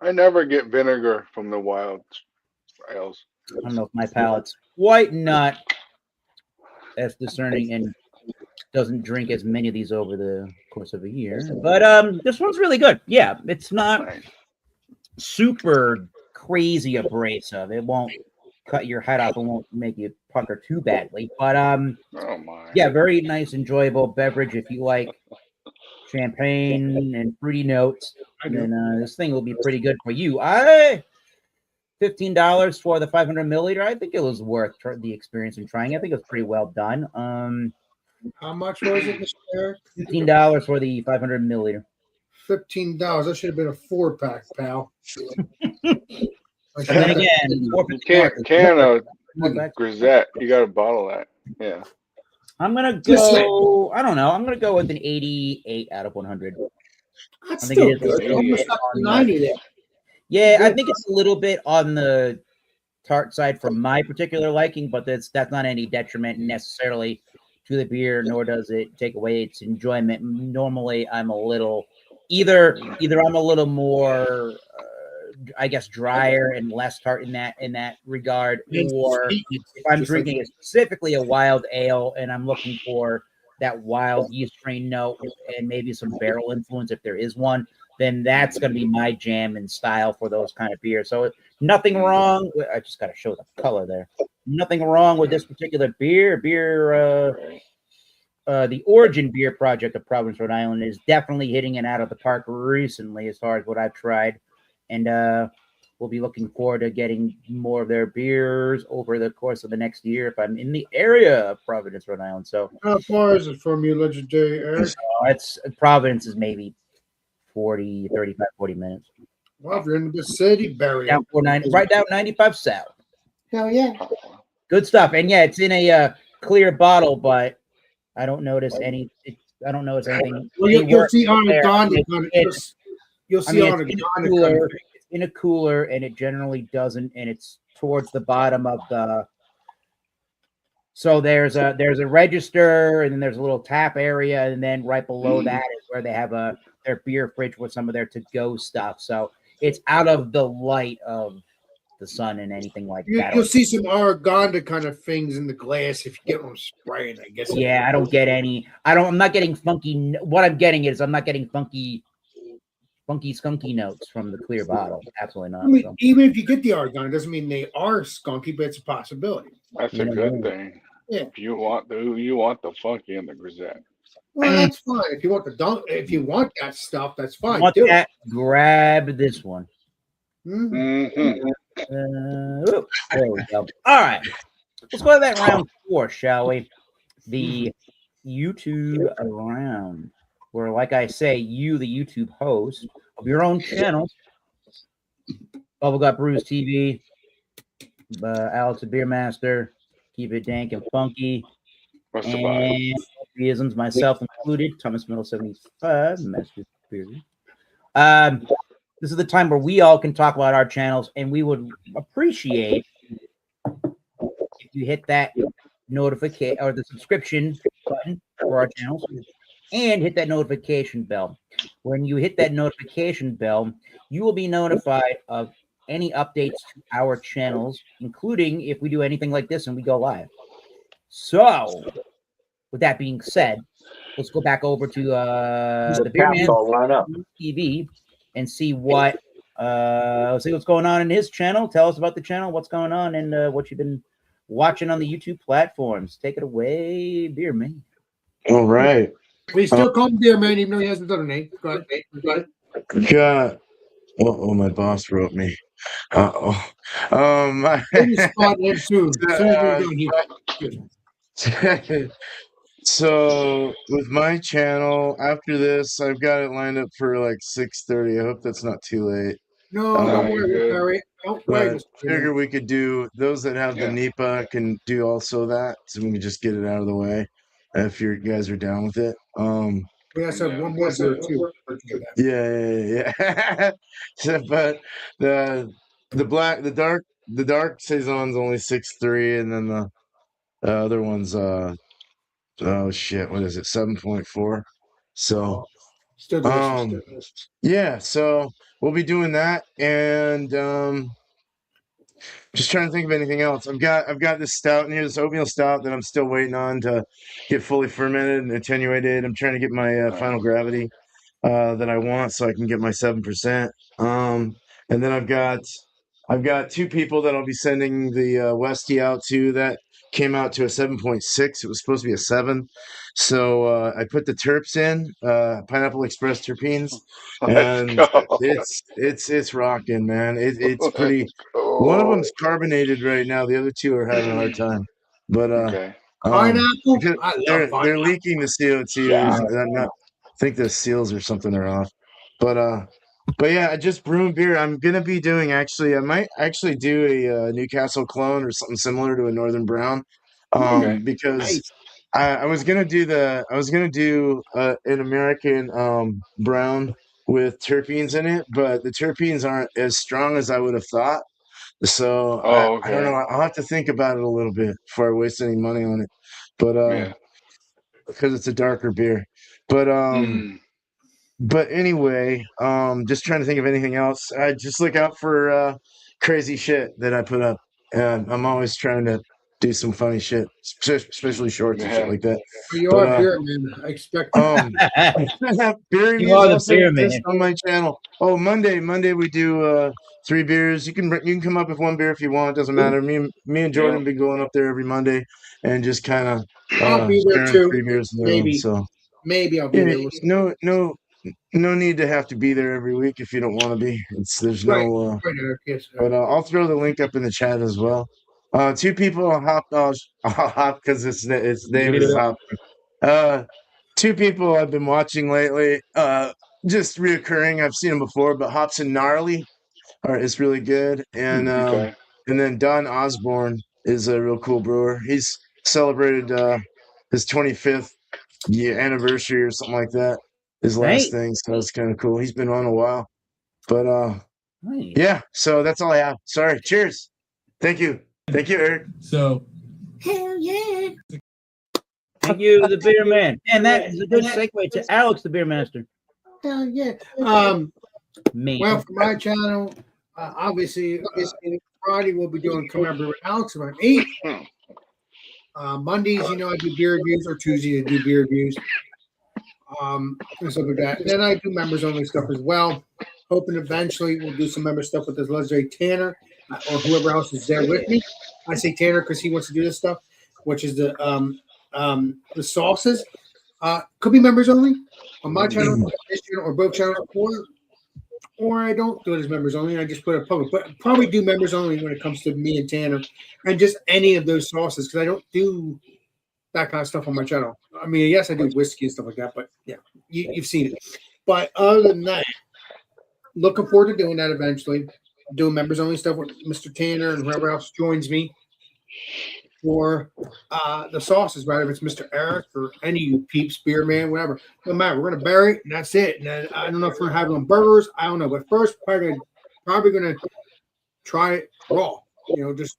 I never get vinegar from the wild ales. I don't know if my palate's quite not as discerning and doesn't drink as many of these over the course of a year. But this one's really good. Yeah, it's not Nice. super crazy abrasive. It won't cut your head off. It won't make you pucker too badly. But Oh my. yeah, very nice, enjoyable beverage if you like champagne and fruity notes. Then this thing will be pretty good for you. $15 for the 500 milliliter. I think it was worth the experience in trying. I think it was pretty well done. How much was it, Mr. Eric? $15 for the 500 milliliter. $15. That should have been a 4-pack, pal. And then again, You can't grisette. You got to bottle that. Yeah. I'm gonna go. I don't know. I'm gonna go with an 88 out of 100. That's I think still it is good. Almost up to 90 there. Yeah, I think it's a little bit on the tart side for my particular liking, but that's not any detriment necessarily to the beer, nor does it take away its enjoyment. Normally, I'm a little either I'm a little more I guess, drier and less tart in that regard. It's Or sweet, if I'm just like- drinking specifically a wild ale and I'm looking for that wild yeast strain note and maybe some barrel influence if there is one, then that's going to be my jam and style for those kind of beers. So nothing wrong. I just got to show the color there. Nothing wrong with this particular beer. The Origin Beer Project of Providence, Rhode Island is definitely hitting it out of the park recently as far as what I've tried. And we'll be looking forward to getting more of their beers over the course of the next year if I'm in the area of Providence, Rhode Island. So How far is it from you, legendary Eric? it's Providence is maybe 40 minutes. Well, if you're in the city, bury it. Down 490, right down 95 South. Hell yeah. Good stuff. And yeah, it's in a clear bottle, but I don't notice any. I don't notice anything. Well, any you'll work see on the there. Gandhi. You'll I see mean, on it's the in a Gandhi. cooler. It's in a cooler, and it generally doesn't. And it's towards the bottom of the. So there's a register, and then there's a little tap area, and then right below that is where they have their beer fridge with some of their to-go stuff. So it's out of the light of the sun and anything like that. You'll see some Aragonda kind of things in the glass if you get them spraying, I guess. Yeah, I don't get any. I'm not getting funky. What I'm getting is I'm not getting funky skunky notes from the clear bottle. Absolutely not. I mean, So, even if you get the Aragonda, doesn't mean they are skunky, but it's a possibility. That's You a know, good thing. Yeah. If you want the funky and the grisette. Well, that's fine. If you want if you want that stuff, that's fine. want Do that? Grab this one. it. Mhm. Mm-hmm. There we go. All right, let's go to that round 4, shall we? The YouTube round, where, like I say, you, the YouTube host of your own channel, Bubblegut Brews TV, Alex the Beer Master, Keep It Dank and Funky, What's the vibe? and theisms, myself included, Thomas Middle 75, Master Beer. This is the time where we all can talk about our channels, and we would appreciate if you hit that notification or the subscription button for our channels and hit that notification bell. When you hit that notification bell, you will be notified of any updates to our channels, including if we do anything like this and we go live. So, with that being said, let's go back over to the Beer Man line up. TV and see what's going on in his channel. Tell us about the channel, what's going on, and what you've been watching on the YouTube platforms. Take it away, Beer Man. All right. We still call him Beer Man, even though he hasn't done a name. Go ahead. Got. Oh, my boss wrote me. Uh-oh. Maybe spot him soon. As soon as we're done here. So with my channel, after this, I've got it lined up for like 6:30. I hope that's not too late. No, Oh, don't you're worry, good. Barry. Don't worry. But figure we could do those that have Yeah. the NEPA can do also that, so we can just get it out of the way if you guys are down with it. We also have one more beer too. Yeah. So, but the dark saison's only 6.3, and then the other one's oh shit, what is it, 7.4? So Still delicious. yeah, so we'll be doing that, and just trying to think of anything else. I've got this stout in here, this oatmeal stout that I'm still waiting on to get fully fermented and attenuated. I'm trying to get my final gravity that I want, so I can get my 7%. And then I've got two people that I'll be sending the Westie out to that came out to a 7.6. It was supposed to be a 7. So I put the terps in, Pineapple Express terpenes, and it's rocking, man. It's pretty. One of them's carbonated right now. The other two are having a hard time. But Okay. Pineapple? because I love they're pineapple. leaking the CO2. Yeah. I think the seals or something are off. But yeah, I just brewing beer. I'm gonna be doing I might actually do a Newcastle clone or something similar to a Northern Brown, Okay. because Nice. I was gonna do an American brown with terpenes in it, but the terpenes aren't as strong as I would have thought. So Oh, I don't okay. know. I'll have to think about it a little bit before I waste any money on it. But Yeah. because it's a darker beer. But Mm. but anyway, just trying to think of anything else. I just look out for crazy shit that I put up. I'm always trying to do some funny shit, especially shorts and shit like that. Oh, you But, are beer, man. I expect. beer You reviews are the also beer exist man. on my channel. Oh, Monday we do 3 beers. You can come up with 1 beer if you want. Doesn't matter. Me and Jordan been going up there every Monday and just kind of I'll be there sharing too. 3 beers. Maybe. So Maybe I'll be yeah, there. We'll see. no need to have to be there every week if you don't want to be. There's Right. no. Right, Eric. Yes. But I'll throw the link up in the chat as well. 2 people hop. I'll hop because its name is Hop. 2 people I've been watching lately. Just reoccurring. I've seen them before, but Hops and Gnarly is really good. And Okay. and then Don Osborne is a real cool brewer. He's celebrated his 25th year anniversary or something like that. His last Nice. thing, so that's kind of cool. He's been on a while, but Nice. yeah. So that's all I have. Sorry. Cheers. Thank you, Eric. So Hell yeah. Thank you, the beer man. And that is a good segue to Alex, the beer master. Hell yeah. Me. Well, for my channel, obviously, Friday we'll be doing Come Remember with Alex around 8. Mondays, I do beer reviews, or Tuesdays I do beer reviews. And stuff like that. Then I do members only stuff as well. Hoping eventually we'll do some member stuff with this legendary Tanner or whoever else is there with me. I say Tanner because he wants to do this stuff, which is the sauces. Could be members only on my channel, this channel, or both channels, or I don't do it as members only. I just put it public, but probably do members only when it comes to me and Tanner, and just any of those sauces because I don't do that kind of stuff on my channel. I mean, yes, I do whiskey and stuff like that, but yeah, you've seen it. But other than that, looking forward to doing that eventually. Doing members only stuff with Mr. Tanner and whoever else joins me for the sauces, right? If it's Mr. Eric or any of you peeps, beer man, whatever. No matter. We're gonna bury it and that's it. And then, I don't know if we're gonna have it on burgers. I don't know. But first, probably gonna try it raw. Just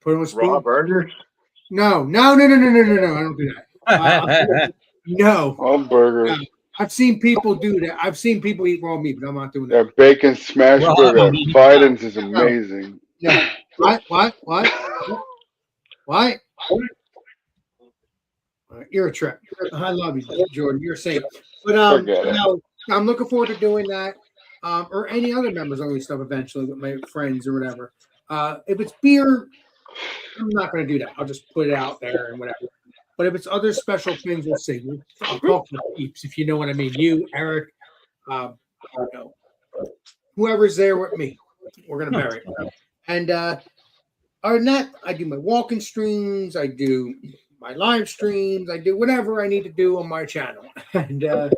put it on a spoon. Raw burgers? No. I don't do that. No. All burgers. I've seen people do that. I've seen people eat raw meat, but I'm not doing that. That bacon smash Raw burger at meat. Biden's is amazing. No. What? You're a trip. I love you, Jordan. You're safe. But Forget it. no, I'm looking forward to doing that. Or any other members only stuff eventually with my friends or whatever. If it's beer, I'm not going to do that. I'll just put it out there and whatever. But if it's other special things, we'll see. I'll talk to the peeps, if you know what I mean. You, Eric, whoever's there with me, we're going to bury it. And other than that, I do my walking streams, I do my live streams, I do whatever I need to do on my channel. And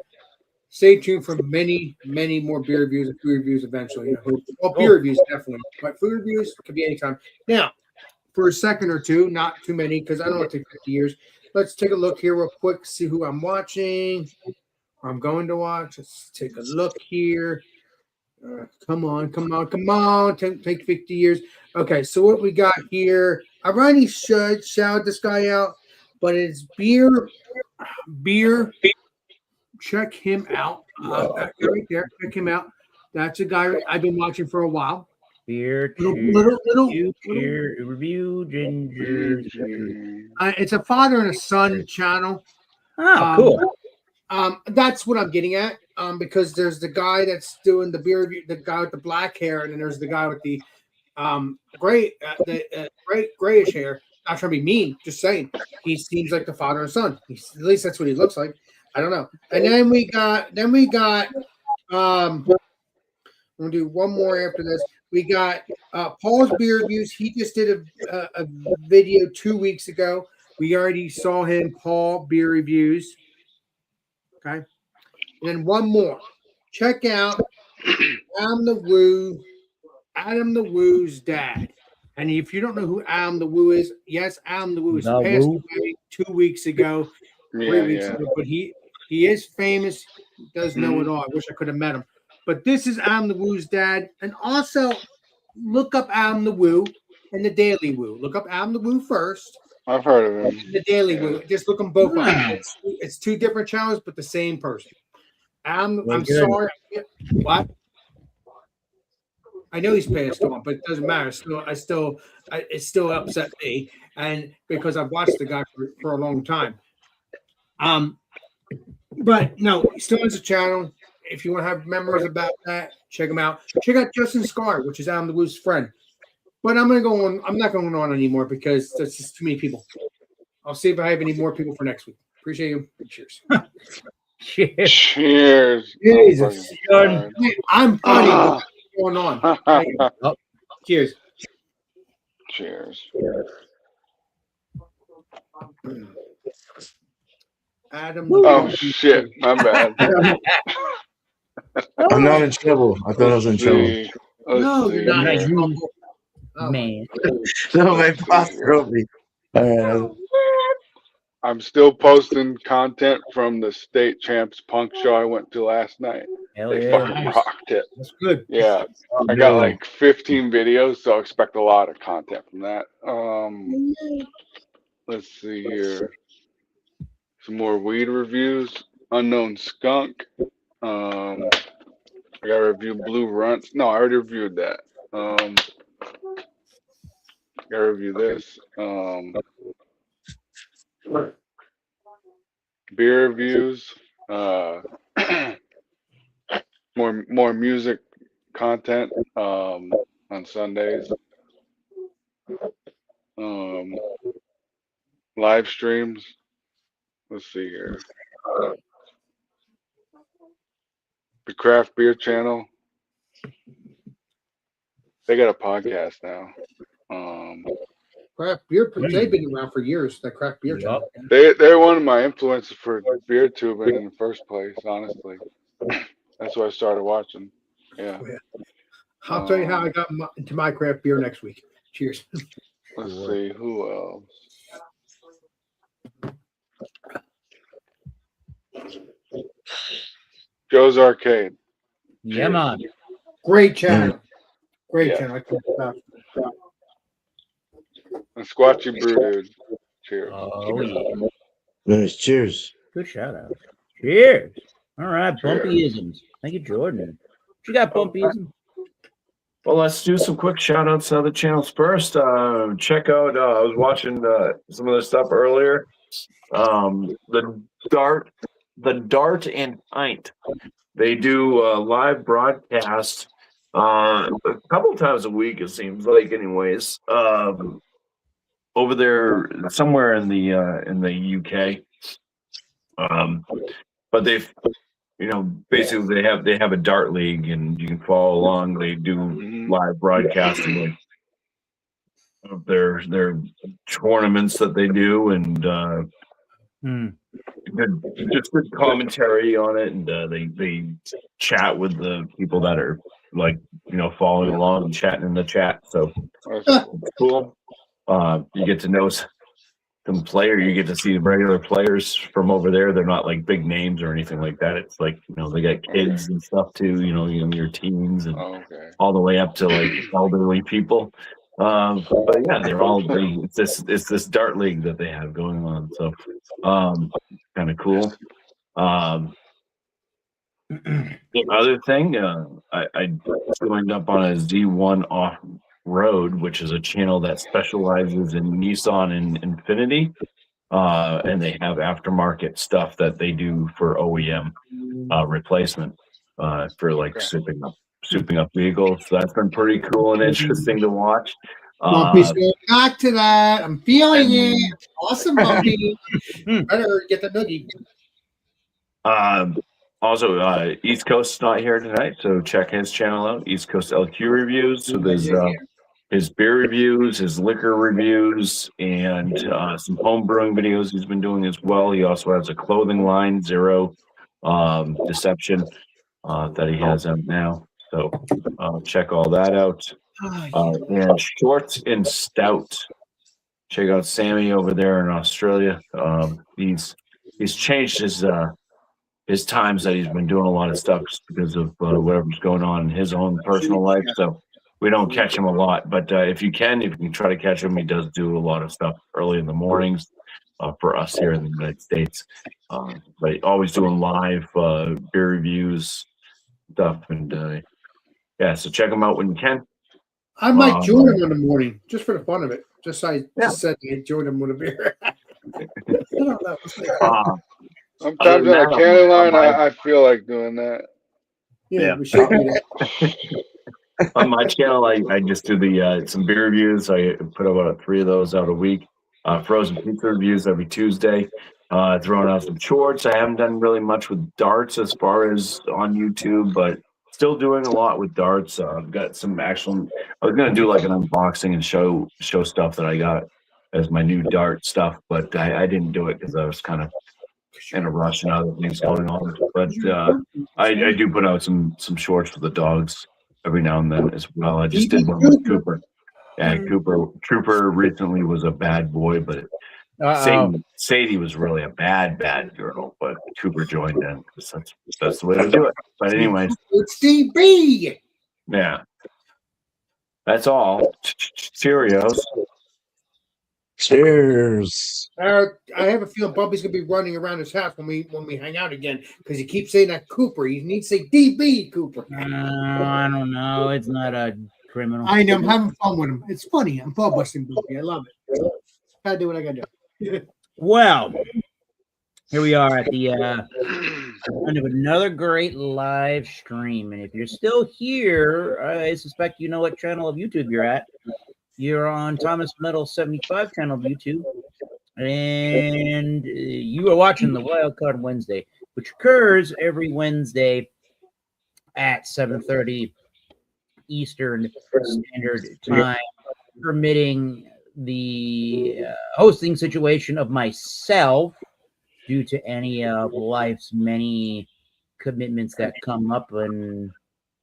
stay tuned for many, many more beer reviews and food reviews eventually. I hope. Well, beer reviews definitely, but food reviews could be anytime. Now, for a second or two, not too many, because I don't want to take 50 years. Let's take a look here real quick, see who I'm watching, or I'm going to watch. Let's take a look here. Come on. Take 50 years. Okay, so what we got here, I already should shout this guy out, but it's Beer. Check him out. That guy right there, check him out. That's a guy I've been watching for a while. Beer, Little review, ginger. it's a father and a son channel. Oh, cool. That's what I'm getting at. Because there's the guy that's doing the beer review, the guy with the black hair, and then there's the guy with the grayish hair. Not trying to be mean, just saying he seems like the father and son. At least that's what he looks like. I don't know. And then we got I'm gonna do one more after this. We got Paul's beer reviews. He just did a video 2 weeks ago. We already saw him, Paul beer reviews. Okay. And then one more. Check out Adam the Woo's dad. And if you don't know who Adam the Woo is, yes, Adam the Woo is passed away 2 weeks ago, 3 weeks ago. But he is famous. He does know it all. I wish I could have met him. But this is Adam the Woo's dad. And also look up Adam the Woo and the Daily Woo. Look up Adam the Woo first. I've heard of him. The Daily. Yeah. Just look them both up. Ah. It's two different channels, but the same person. I'm Very good. sorry. What? I know he's passed on, but it doesn't matter. It still upset me, and because I've watched the guy for a long time. But no, he still has a channel. If you want to have memories about that, check him out. Check out Justin Scar, which is Adam the Woo's friend. But I'm not going on anymore because that's just too many people. I'll see if I have any more people for next week. Appreciate you. Cheers. Cheers. Cheers. Jesus. Jordan. I'm funny. What's going on? Oh. Cheers. Cheers. Adam. Oh shit, my bad. I'm not in trouble. I thought I was in trouble. See. No, Let's you're see not. here. Oh, Man. No, my boss wrote me. All right. I'm still posting content from the state champs punk show I went to last night. Hell They yeah. fucking rocked it. that's good. Yeah, I got like 15 videos, so expect a lot of content from that. Let's see here. Some more weed reviews. Unknown Skunk. I got to review Blue Runts. No, I already reviewed that. Got to review this. Beer reviews. More music content on Sundays. Live streams. Let's see here. The Craft Beer Channel. They got a podcast now. Craft beer. They've been around for years. That craft beer. Yup. They're one of my influences for beer tubing in the first place, honestly. That's why I started watching. Yeah. I'll tell you how I got into my craft beer next week. Cheers. Let's see who else. Joe's Arcade. Yeah, man. Great channel. Great Yeah. channel. I can't stop. And Squatchy Brew Dude. Cheers. Oh, yeah. Nice. Cheers. Good shout out. Cheers. All right, bumpyisms. Thank you, Jordan. What you got, bumpyism? Well, let's do some quick shout outs to other channels first. Check out, I was watching some of the stuff earlier. The Dart and Pint. They do a live broadcast a couple times a week, it seems like, anyways. Over there, somewhere in the UK. But they've, basically they have a dart league, and you can follow along. They do live broadcasting of their tournaments that they do, and just good commentary on it, and they chat with the people that are following along and chatting in the chat. So it's cool. You get to know some player. You get to see the regular players from over there. They're not like big names or anything like that. It's like, they got kids and stuff too, your teens and all the way up to like elderly people. But yeah, it's this dart league that they have going on. So kind of cool. The other thing, I joined up on a Z1 off road, which is a channel that specializes in Nissan and Infiniti, and they have aftermarket stuff that they do for OEM replacement for like souping up vehicles. So that's been pretty cool and interesting to watch. Bumpy's going back to that. I'm feeling it. Awesome, Bumpy. Better get the noogie. Also, East Coast's not here tonight, so check his channel out, East Coast LQ Reviews. So there's his beer reviews, his liquor reviews, and some home brewing videos he's been doing as well. He also has a clothing line, Zero Deception, that he has out now. So check all that out. And Short and Stout. Check out Sammy over there in Australia. He's changed his times that he's been doing a lot of stuff because of whatever's going on in his own personal life. So we don't catch him a lot. But if you can try to catch him, he does do a lot of stuff early in the mornings for us here in the United States. But always doing live beer reviews stuff, and yeah, so check him out when you can. I might join him in the morning just for the fun of it. Just said I joined him with a beer. Sometimes in a county line, I feel like doing that. Yeah, we should do that. On my channel, I just do the some beer reviews. I put about 3 of those out a week. Frozen pizza reviews every Tuesday. Throwing out some shorts. I haven't done really much with darts as far as on YouTube, but still doing a lot with darts. I've got some actual. I was gonna do like an unboxing and show stuff that I got as my new dart stuff, but I didn't do it because I was kind of in a rush and other things going on. But I do put out some shorts for the dogs every now and then as well. I just did one with Cooper. Yeah, Cooper recently was a bad boy, but Sadie was really a bad girl. But Cooper joined in because that's the way to do it. But anyways, it's DB. Yeah, that's all. Cheerios. Cheers. I have a feeling Bumpy's gonna be running around his house when we hang out again because he keeps saying that Cooper. He needs to say DB Cooper. I don't know. It's not a criminal. I know. I'm having fun with him. It's funny. I'm ball busting Bumpy. I love it. Gotta do what I gotta do. Well, here we are at the end of another great live stream. And if you're still here, I suspect you know what channel of YouTube you're at. You're on Thomas Metal 75 channel of YouTube. And you are watching the Wildcard Wednesday, which occurs every Wednesday at 7:30 Eastern Standard Time, permitting the hosting situation of myself due to any of life's many commitments that come up and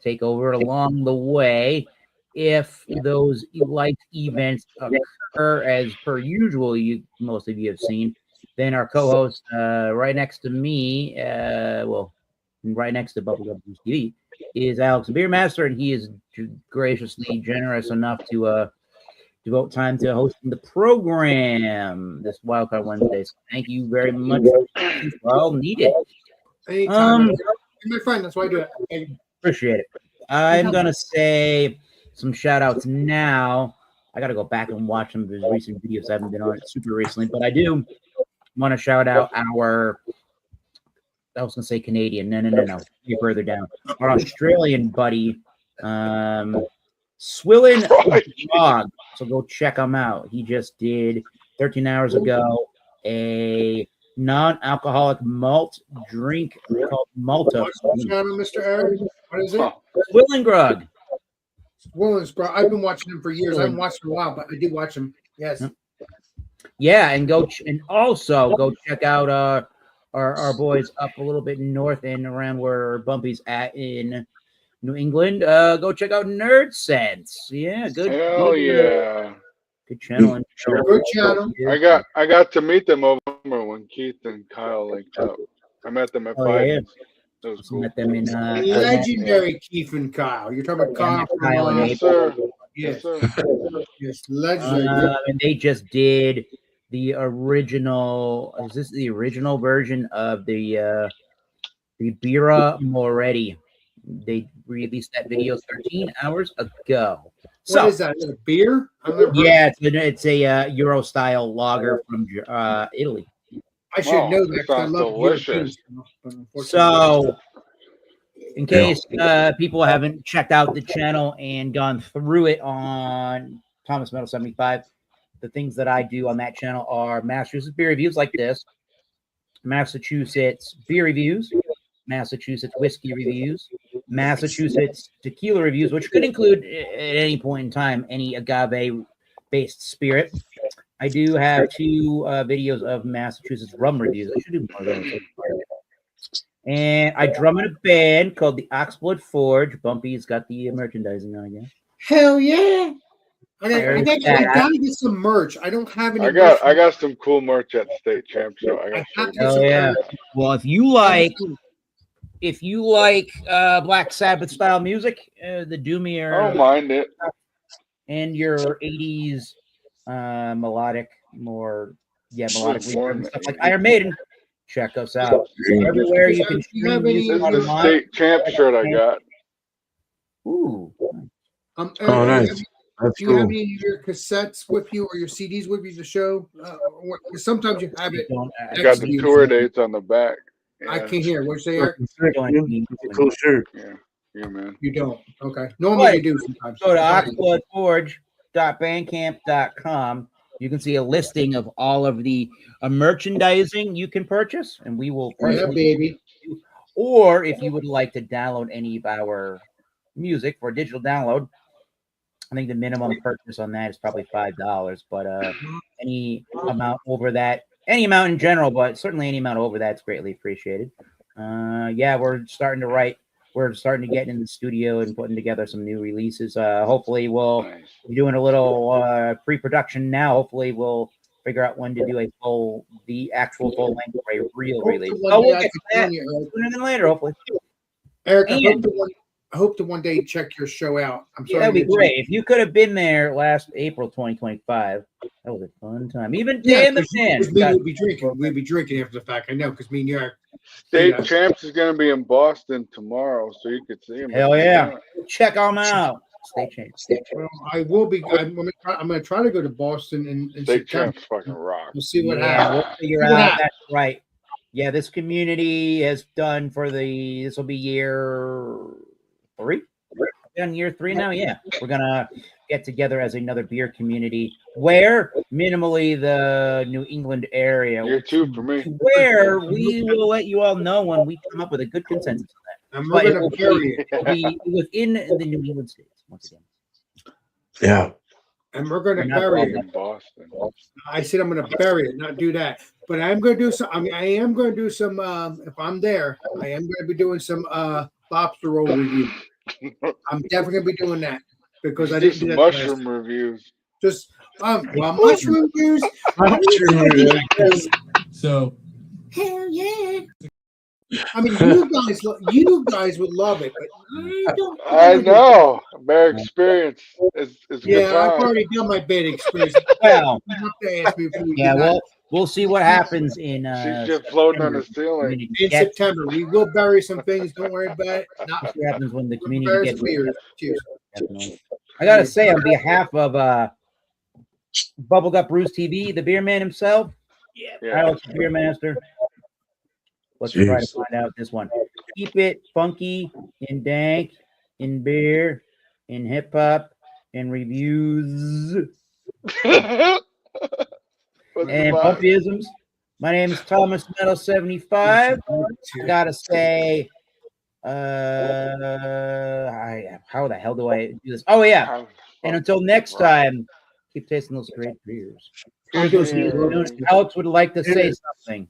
take over along the way. If those life events occur as per usual, most of you have seen, then our co-host right next to me, right next to Bubblegum TV, is Alex Beermaster, and he is graciously generous enough to devote time to hosting the program this Wildcard Wednesday. So thank you very much. Well needed. Anytime. You're my friend. That's why I do it. Appreciate it. I'm gonna say some shout outs now. I got to go back and watch some of his recent videos. I haven't been on it super recently, but I do want to shout out I was going to say Canadian. No. You're further down. Our Australian buddy, Swillen Dog. So go check him out. He just did 13 hours ago a non-alcoholic malt drink called Malta. What's channel, Mr. Aaron? What is it? Swillen Grog. Willens, bro. I've been watching him for years. I haven't watched him in a while, but I did watch him. Yes. Yeah, and also go check out our boys up a little bit north and around where Bumpy's at in New England. Go check out Nerd Sense. Yeah, good. Hell yeah. Good channel. Good channel. I got to meet them over when Keith and Kyle linked up. I met them at Five. Yeah. That was cool. Met them in legendary Keith and Kyle. You're talking about Kyle from Yes, sir. Yes. Yes, sir. Yes, legendary. And they just did the original. Is this the original version of the Birra Moretti? They released that video 13 hours ago. So, what is that? Is it a beer? Yeah, it's a Euro style lager from Italy. I should know that because I love delicious. So, in case people haven't checked out the channel and gone through it on Thomas Metal 75, the things that I do on that channel are Massachusetts beer reviews like this, Massachusetts beer reviews, Massachusetts whiskey reviews, Massachusetts tequila reviews, which could include at any point in time any agave-based spirit. I do have 2 videos of Massachusetts rum reviews. I should do more of those. And I drum in a band called the Oxblood Forge. Bumpy's got the merchandising on again. Hell yeah! I gotta get some merch. I don't have any. I got some cool merch at the state champ show. I got Hell yeah! Well, if you like if you like Black Sabbath style music, the I doomier don't mind it. and your 80s melodic, more melodic Born stuff in like the Iron Maiden, check us out everywhere you can Do you stream have any- music This is the online. state champ shirt I got. Ooh, Eric, Oh, nice. That's do you have cool. any of your cassettes with you or your CDs with you to show? Sometimes you have it. don't, I got the tour dates on the back. I Yeah, can't hear. What'd you say, Eric? Sick, don't dude. need It's a cool shirt. yeah, man. You don't. Okay. Normally But you do sometimes. go to oxbloodforge.bandcamp.com. You can see a listing of all of the merchandising you can purchase, and we will Yeah, personally baby. or if you would like to download any of our music for digital download, I think the minimum purchase on that is probably $5, but any amount over that, any amount in general, but certainly any amount over that's greatly appreciated. We're starting to get in the studio and putting together some new releases. Hopefully we'll Nice. be doing a little pre-production now. Hopefully we'll figure out when to do the actual full length or a real release. Hopefully We'll one day I get to can that join you, sooner than later, hopefully. Eric, And- I hope to one day check your show out. I'm Yeah, sorry. that'd be to- great. If you could have been there last April 2025, that was a fun time. Even Yeah, Dan the 'cause Man. we would be drinking. We'd be drinking after the fact. I know, because me and you are. State Yeah. champs is gonna be in Boston tomorrow, so you could see him. Hell yeah. Check them out. Stay tuned. Well, I will be. I'm gonna try to go to Boston in State September. champs fucking rock. We'll see what Yeah, happens. we'll figure What out. happened? That's right. Yeah, this community has done this will be year 3. On year 3 now. Yeah, we're gonna get together as another beer community where minimally the New England area, Year 2 for me. where we will let you all know when we come up with a good consensus on And that. we're But it gonna will bury it. be within the New England states once again. Yeah. And we're gonna We're not bury going it. In Boston. I said I'm gonna bury it, not do that. But I'm gonna do some. I mean, I am gonna do some. If I'm there, I am gonna be doing some lobster roll review. I'm definitely gonna be doing that because I Do didn't do some that mushroom reviews. Just mushroom reviews. So Hell yeah! I mean, you guys would love it, but I don't. I know. Bad experience. It's a good Yeah, I've time. already done my bad experience. Well, You have to ask me if we yeah, did that. we'll see what happens in She's just floating on the ceiling. community In gets- September. We will bury some things. Don't worry about it. Not we'll see what happens when the we'll community bury gets some beers. Cheers. definitely. I gotta say, on behalf of Bubblegut Brews TV, the beer man himself, Yeah. Alex the Beer Master. Let's try to Jeez. find out this one. Keep it funky and dank in beer, in hip hop, in reviews, What's and the vibe? pumpyisms. My name is Thomas Metal 75. I gotta say, how the hell do I do this? Oh yeah. How- And until next time, keep tasting those great beers. I'm doing some Alex would like to say something.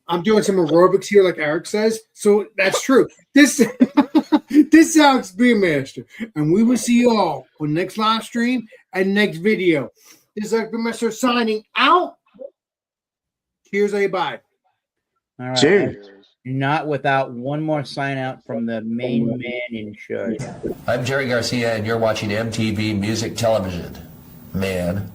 I'm doing some aerobics here, like Eric says. So that's true. This this is Alex Beer Master, and we will see you all on next live stream and next video. This is Alex Beer Master signing out. Cheers, everybody. All right. Cheers. Not without one more sign out from the main man in charge. I'm Jerry Garcia, and you're watching MTV Music Television. Man.